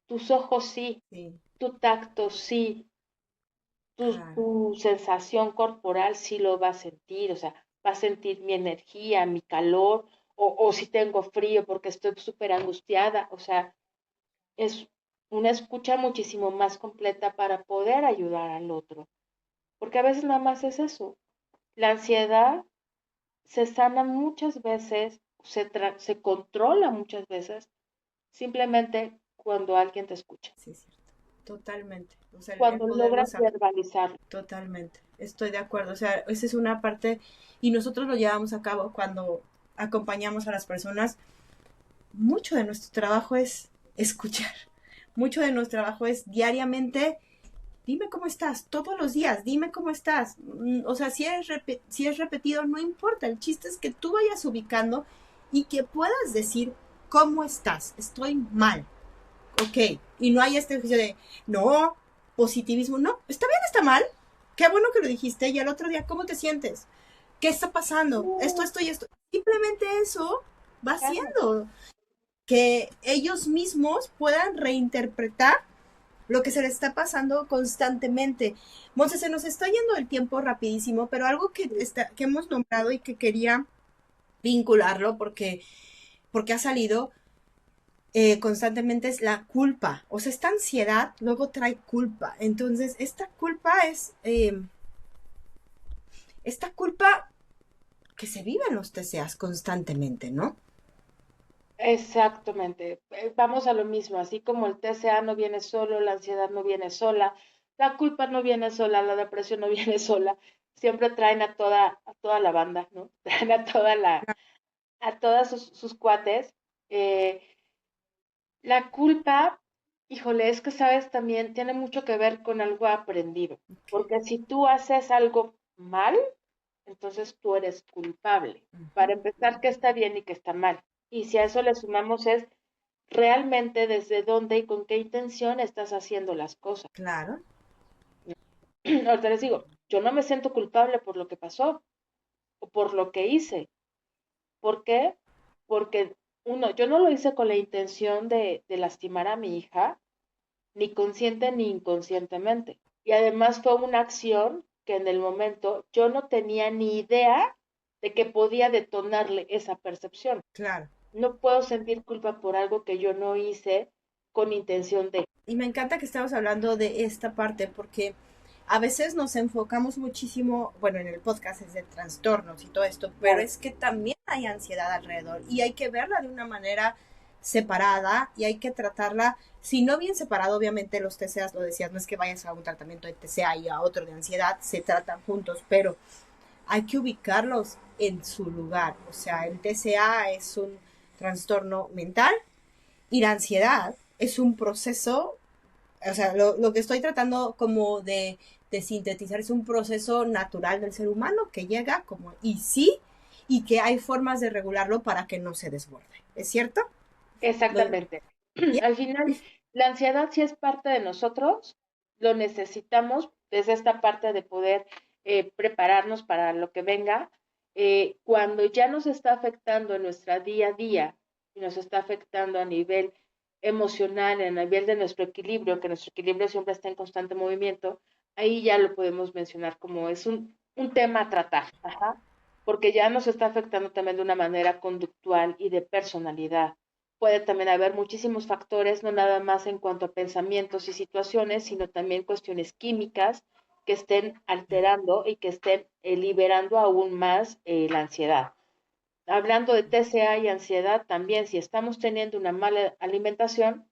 S2: tus ojos sí,
S1: Sí,
S2: tu tacto sí,
S1: claro.
S2: tu sensación corporal sí lo va a sentir, o sea, va a sentir mi energía, mi calor, o si tengo frío porque estoy súper angustiada, o sea, es una escucha muchísimo más completa para poder ayudar al otro, porque a veces nada más es eso, la ansiedad se sana muchas veces, se controla muchas veces, simplemente cuando alguien te escucha,
S1: Sí, es cierto. Totalmente. O sea, el
S2: cuando
S1: poderlo
S2: logras
S1: sacar.
S2: verbalizarlo.
S1: Totalmente. Estoy de acuerdo. O sea, esa es una parte. Y nosotros lo llevamos a cabo cuando acompañamos a las personas. Mucho de nuestro trabajo es escuchar. Mucho de nuestro trabajo es diariamente. Dime cómo estás, todos los días, dime cómo estás. O sea, si es repetido, no importa. El chiste es que tú vayas ubicando y que puedas decir cómo estás. Estoy mal. Ok. Y no hay este juicio de, no, positivismo. No, está bien, está mal. Qué bueno que lo dijiste. Y al otro día, ¿cómo te sientes? ¿Qué está pasando? Esto y esto. Simplemente eso va
S2: Claro.
S1: haciendo que ellos mismos puedan reinterpretar lo que se les está pasando constantemente. Monse, se nos está yendo el tiempo rapidísimo, pero algo que hemos nombrado y que quería vincularlo porque ha salido constantemente es la culpa. O sea, esta ansiedad luego trae culpa. Entonces, esta culpa que se vive en los TCAs constantemente, ¿no?
S2: Exactamente. Vamos a lo mismo, así como el TCA no viene solo, la ansiedad no viene sola, la culpa no viene sola, la depresión no viene sola, siempre traen a toda la banda, ¿no? Traen a todas sus cuates. Eh, la culpa, híjole, es que sabes también, tiene mucho que ver con algo aprendido, porque si tú haces algo mal, entonces tú eres culpable. Para
S1: Ujú.
S2: empezar, qué está bien y qué está mal. Y si a eso le sumamos es realmente desde dónde y con qué intención estás haciendo las cosas.
S1: Claro,
S2: Ahorita les digo, yo no me siento culpable por lo que pasó o por lo que hice. ¿Por qué? Porque uno, yo no lo hice con la intención de lastimar a mi hija, ni consciente ni inconscientemente. Y además fue una acción que en el momento yo no tenía ni idea de que podía detonarle esa percepción.
S1: claro.
S2: No puedo sentir culpa por algo que yo no hice con intención de.
S1: Y me encanta que estamos hablando de esta parte porque a veces nos enfocamos muchísimo, bueno, en el podcast es de trastornos y todo esto, pero
S2: Claro,
S1: es que también hay ansiedad alrededor y hay que verla de una manera separada y hay que tratarla, si no bien separado, obviamente los TCAs, lo decías, no es que vayas a un tratamiento de TCA y a otro de ansiedad, se tratan juntos, pero hay que ubicarlos en su lugar. O sea, el TCA es un trastorno mental y la ansiedad es un proceso, o sea, lo que estoy tratando como de sintetizar es un proceso natural del ser humano que llega como y sí, y que hay formas de regularlo para que no se desborde. ¿Es cierto? Lo,
S2: Exactamente.
S1: ¿yeah?
S2: Al final, la ansiedad sí es parte de nosotros, lo necesitamos desde esta parte de poder prepararnos para lo que venga. Cuando ya nos está afectando en nuestra día a día y nos está afectando a nivel emocional, a nivel de nuestro equilibrio, que nuestro equilibrio siempre está en constante movimiento, ahí ya lo podemos mencionar como es un tema a tratar, ajá, porque ya nos está afectando también de una manera conductual y de personalidad. Puede también haber muchísimos factores, no nada más en cuanto a pensamientos y situaciones, sino también cuestiones químicas que estén alterando y que estén liberando aún más la ansiedad. Hablando de TCA y ansiedad, también si estamos teniendo una mala alimentación,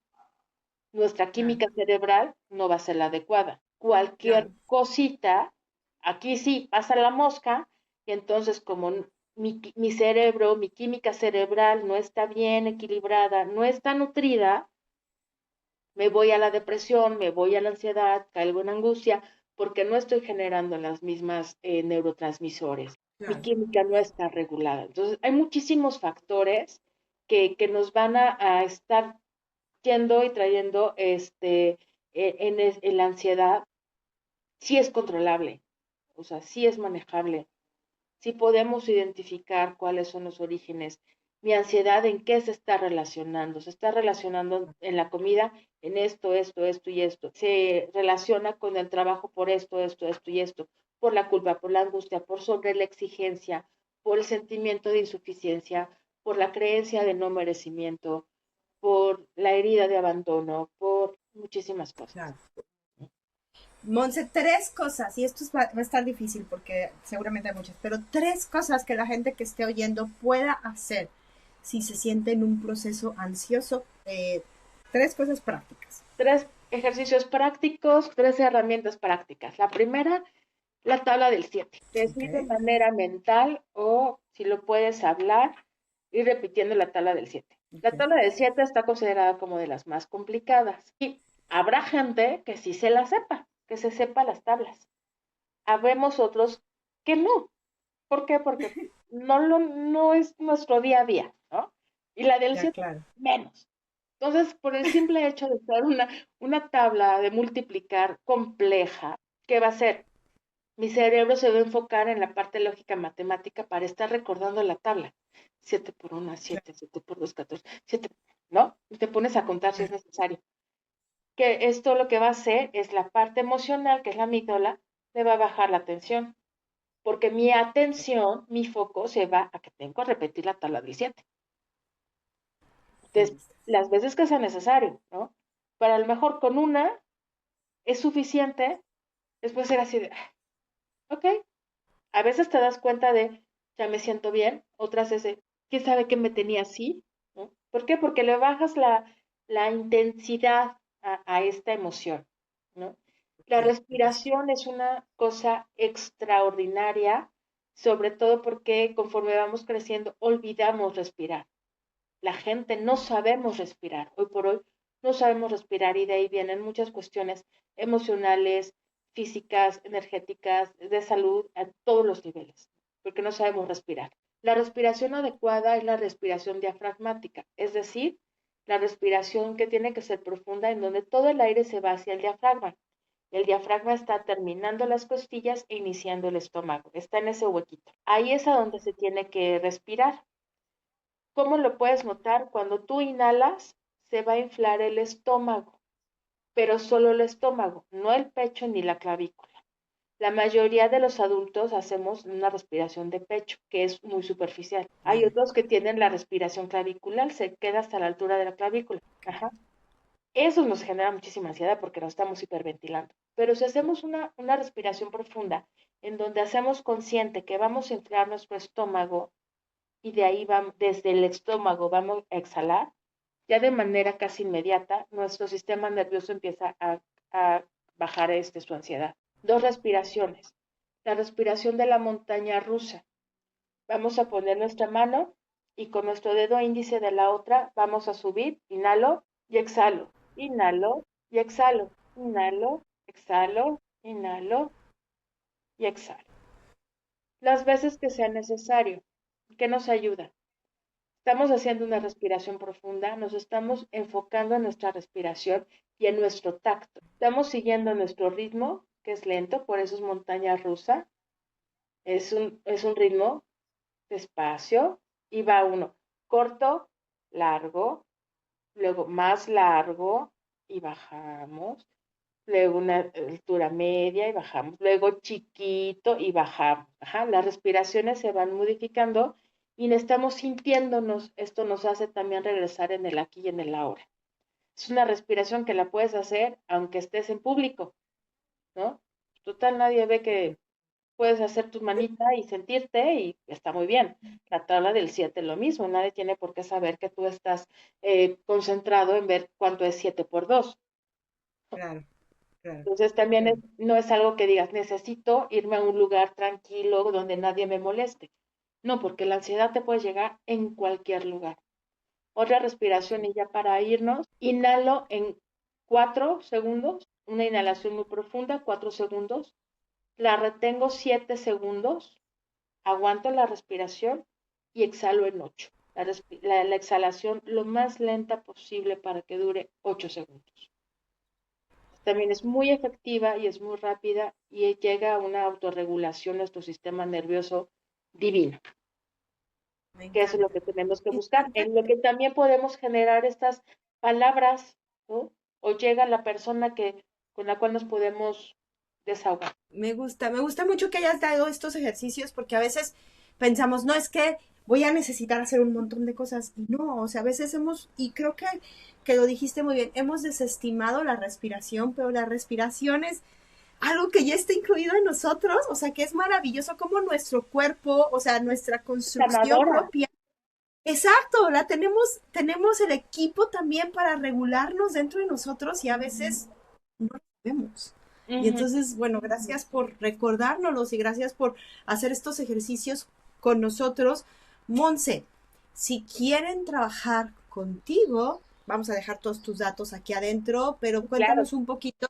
S2: nuestra
S1: Claro,
S2: química cerebral no va a ser la adecuada. Cualquier
S1: claro,
S2: cosita, aquí sí pasa la mosca, y entonces como mi cerebro, mi química cerebral no está bien equilibrada, no está nutrida, me voy a la depresión, me voy a la ansiedad, caigo en angustia, porque no estoy generando las mismas neurotransmisores. Mi
S1: claro.
S2: química no está regulada. Entonces, hay muchísimos factores que nos van a estar yendo y trayendo en la ansiedad. Sí es controlable, o sea, sí es manejable, si podemos identificar cuáles son los orígenes, mi ansiedad en qué se está relacionando en la comida, en esto y esto, se relaciona con el trabajo por esto y esto, por la culpa, por la angustia, por sobre la exigencia, por el sentimiento de insuficiencia, por la creencia de no merecimiento, por la herida de abandono, por muchísimas cosas.
S1: Claro. Monse, tres cosas, y esto va a estar difícil porque seguramente hay muchas, pero tres cosas que la gente que esté oyendo pueda hacer si se siente en un proceso ansioso. Tres cosas prácticas.
S2: Tres ejercicios prácticos, tres herramientas prácticas. La primera, la tabla del 7.
S1: Ok,
S2: Decir de manera mental o si lo puedes hablar, ir repitiendo la tabla del 7. La
S1: ok.
S2: tabla del 7 está considerada como de las más complicadas. Y habrá gente que sí se la sepa, que se sepa las tablas. Habremos otros que no. ¿Por qué? Porque no es nuestro día a día, ¿no? Y la del
S1: Ya,
S2: 7
S1: claro.
S2: menos. Entonces, por el simple hecho de ser una tabla de multiplicar compleja, ¿qué va a hacer? Mi cerebro se va a enfocar en la parte lógica matemática para estar recordando la tabla. 7 por 1, 7, 7 por 2, 14, 7, ¿no? Y te pones a contar si es necesario. Que esto lo que va a hacer es la parte emocional, que es la amígdala, le va a bajar la tensión, porque mi atención, mi foco se va a que tengo que repetir la tabla del 7 las veces que sea necesario, ¿no? Para a lo mejor con una es suficiente, después ser así de, ok, a veces te das cuenta de, ya me siento bien, otras es de, ¿quién sabe qué me tenía así? ¿No? ¿Por qué? Porque le bajas la intensidad a esta emoción, ¿no? La
S1: Ok,
S2: respiración es una cosa extraordinaria, sobre todo porque conforme vamos creciendo olvidamos respirar. La gente no sabemos respirar. Hoy por hoy no sabemos respirar y de ahí vienen muchas cuestiones emocionales, físicas, energéticas, de salud a todos los niveles, porque no sabemos respirar. La respiración adecuada es la respiración diafragmática, es decir, la respiración que tiene que ser profunda en donde todo el aire se va hacia el diafragma. El diafragma está terminando las costillas e iniciando el estómago, está en ese huequito. Ahí es a donde se tiene que respirar. ¿Cómo lo puedes notar? Cuando tú inhalas, se va a inflar el estómago, pero solo el estómago, no el pecho ni la clavícula. La mayoría de los adultos hacemos una respiración de pecho, que es muy superficial. Hay
S1: vale.
S2: otros que tienen la respiración clavicular, se queda hasta la altura de la clavícula. Ajá. Eso nos genera muchísima ansiedad porque nos estamos hiperventilando. Pero si hacemos una respiración profunda, en donde hacemos consciente que vamos a inflar nuestro estómago, y de ahí vamos, desde el estómago vamos a exhalar, ya de manera casi inmediata, nuestro sistema nervioso empieza a bajar su ansiedad. 2 respiraciones. La respiración de la montaña rusa. Vamos a poner nuestra mano y con nuestro dedo índice de la otra vamos a subir, inhalo y exhalo, inhalo y exhalo, inhalo, exhalo, inhalo y exhalo. Las veces que sea necesario. ¿Qué nos ayuda? Estamos haciendo una respiración profunda, nos estamos enfocando en nuestra respiración y en nuestro tacto. Estamos siguiendo nuestro ritmo, que es lento, por eso es montaña rusa. Es un ritmo despacio y va uno corto, largo, luego más largo y bajamos, luego una altura media y bajamos, luego chiquito y bajamos. Ajá, las respiraciones se van modificando y estamos sintiéndonos. Esto nos hace también regresar en el aquí y en el ahora. Es una respiración que la puedes hacer aunque estés en público, ¿no? Total, nadie ve que puedes hacer tu manita y sentirte y está muy bien. La tabla del 7 es lo mismo, nadie tiene por qué saber que tú estás concentrado en ver cuánto es 7 por 2.
S1: Claro, claro,
S2: Entonces también
S1: claro.
S2: no es algo que digas, necesito irme a un lugar tranquilo donde nadie me moleste. No, porque la ansiedad te puede llegar en cualquier lugar. Otra respiración y ya para irnos, inhalo en 4 segundos, una inhalación muy profunda, 4 segundos, la retengo 7 segundos, aguanto la respiración y exhalo en 8. La exhalación lo más lenta posible para que dure 8 segundos. También es muy efectiva y es muy rápida y llega a una autorregulación de nuestro sistema nervioso divino,
S1: Me
S2: que eso es lo
S1: encanta.
S2: que tenemos que
S1: Me
S2: buscar,
S1: encanta.
S2: en lo que también podemos generar estas palabras, ¿no? O llega la persona con la cual nos podemos desahogar.
S1: Me gusta mucho que hayas dado estos ejercicios porque a veces pensamos, no, es que voy a necesitar hacer un montón de cosas. Y no, o sea, a veces y creo que lo dijiste muy bien, hemos desestimado la respiración, pero la respiración es algo que ya está incluido en nosotros, o sea, que es maravilloso como nuestro cuerpo, o sea, nuestra construcción
S2: Sanadora.
S1: propia. Exacto, tenemos el equipo también para regularnos dentro de nosotros y a veces no lo vemos. Y
S2: Uh-huh.
S1: entonces, bueno, gracias por recordárnoslos y gracias por hacer estos ejercicios con nosotros. Monse, si quieren trabajar contigo, vamos a dejar todos tus datos aquí adentro, pero
S2: Claro.
S1: cuéntanos un poquito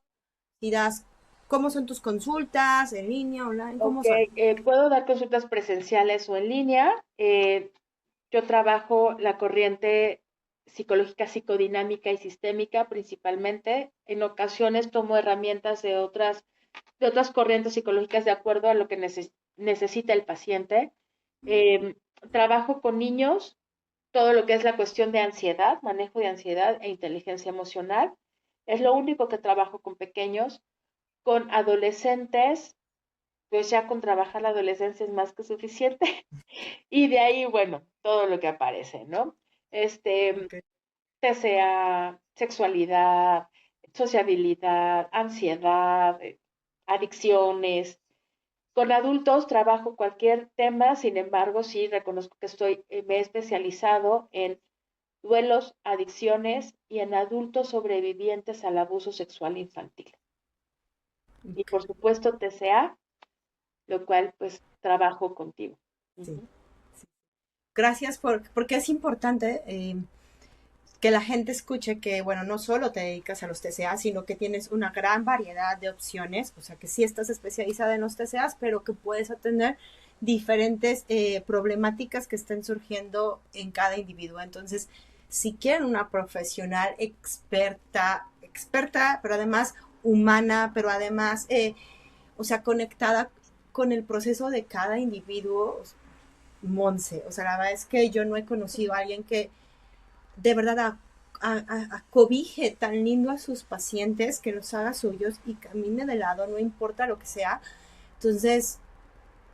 S1: y das cómo son tus consultas, en línea, online,
S2: Ok,
S1: cómo son.
S2: puedo dar consultas presenciales o en línea. Yo trabajo la corriente psicológica, psicodinámica y sistémica principalmente. En ocasiones tomo herramientas de otras corrientes psicológicas de acuerdo a lo que necesita el paciente. Eh, Trabajo con niños, todo lo que es la cuestión de ansiedad, manejo de ansiedad e inteligencia emocional. Es lo único que trabajo con pequeños. Con adolescentes, pues ya con trabajar la adolescencia es más que suficiente. Y de ahí, bueno, todo lo que aparece, ¿no? Este,
S1: Okay.
S2: TCA, sexualidad, sociabilidad, ansiedad, adicciones. Con adultos trabajo cualquier tema, sin embargo, sí reconozco que me he especializado en duelos, adicciones y en adultos sobrevivientes al abuso sexual infantil. Y por supuesto TCA, lo cual pues trabajo contigo.
S1: Sí,
S2: Uh-huh.
S1: sí. Gracias porque es importante que la gente escuche que, bueno, no solo te dedicas a los TCA, sino que tienes una gran variedad de opciones, o sea, que sí estás especializada en los TCAs, pero que puedes atender diferentes problemáticas que estén surgiendo en cada individuo. Entonces, si quieren una profesional experta, pero además humana, pero además, o sea, conectada con el proceso de cada individuo, Monse. O sea, la verdad es que yo no he conocido a alguien que de verdad acobije tan lindo a sus pacientes, que los haga suyos y camine de lado, no importa lo que sea. Entonces,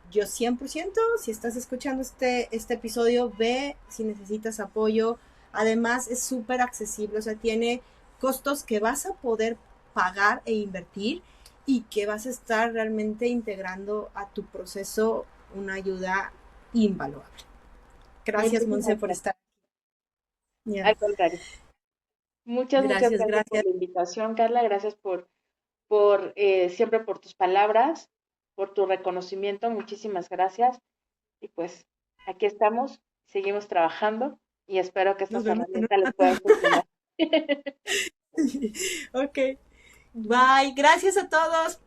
S1: yo 100%, si estás escuchando este episodio, ve si necesitas apoyo. Además, es súper accesible, o sea, tiene costos que vas a poder pagar e invertir y que vas a estar realmente integrando a tu proceso una ayuda invaluable. Gracias, Monse, por estar.
S2: Al contrario. Muchas
S1: Gracias,
S2: gracias por
S1: gracias.
S2: la invitación, Carla. Gracias por siempre por tus palabras, por tu reconocimiento. Muchísimas gracias. Y pues aquí estamos, seguimos trabajando y espero que
S1: Nos
S2: estas
S1: vemos en
S2: herramientas les puedan funcionar.
S1: Ok. Bye. Gracias a todos.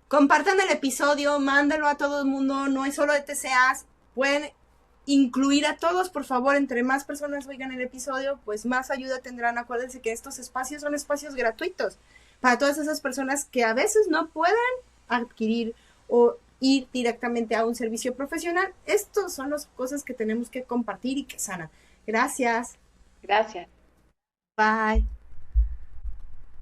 S1: Compartan el episodio, mándalo a todo el mundo. No es solo de TCAs. Pueden incluir a todos, por favor. Entre más personas oigan el episodio, pues más ayuda tendrán. Acuérdense que estos espacios son espacios gratuitos para todas esas personas que a veces no pueden adquirir o ir directamente a un servicio profesional. Estos son las cosas que tenemos que compartir y que sanan. Gracias.
S2: Gracias.
S1: Bye.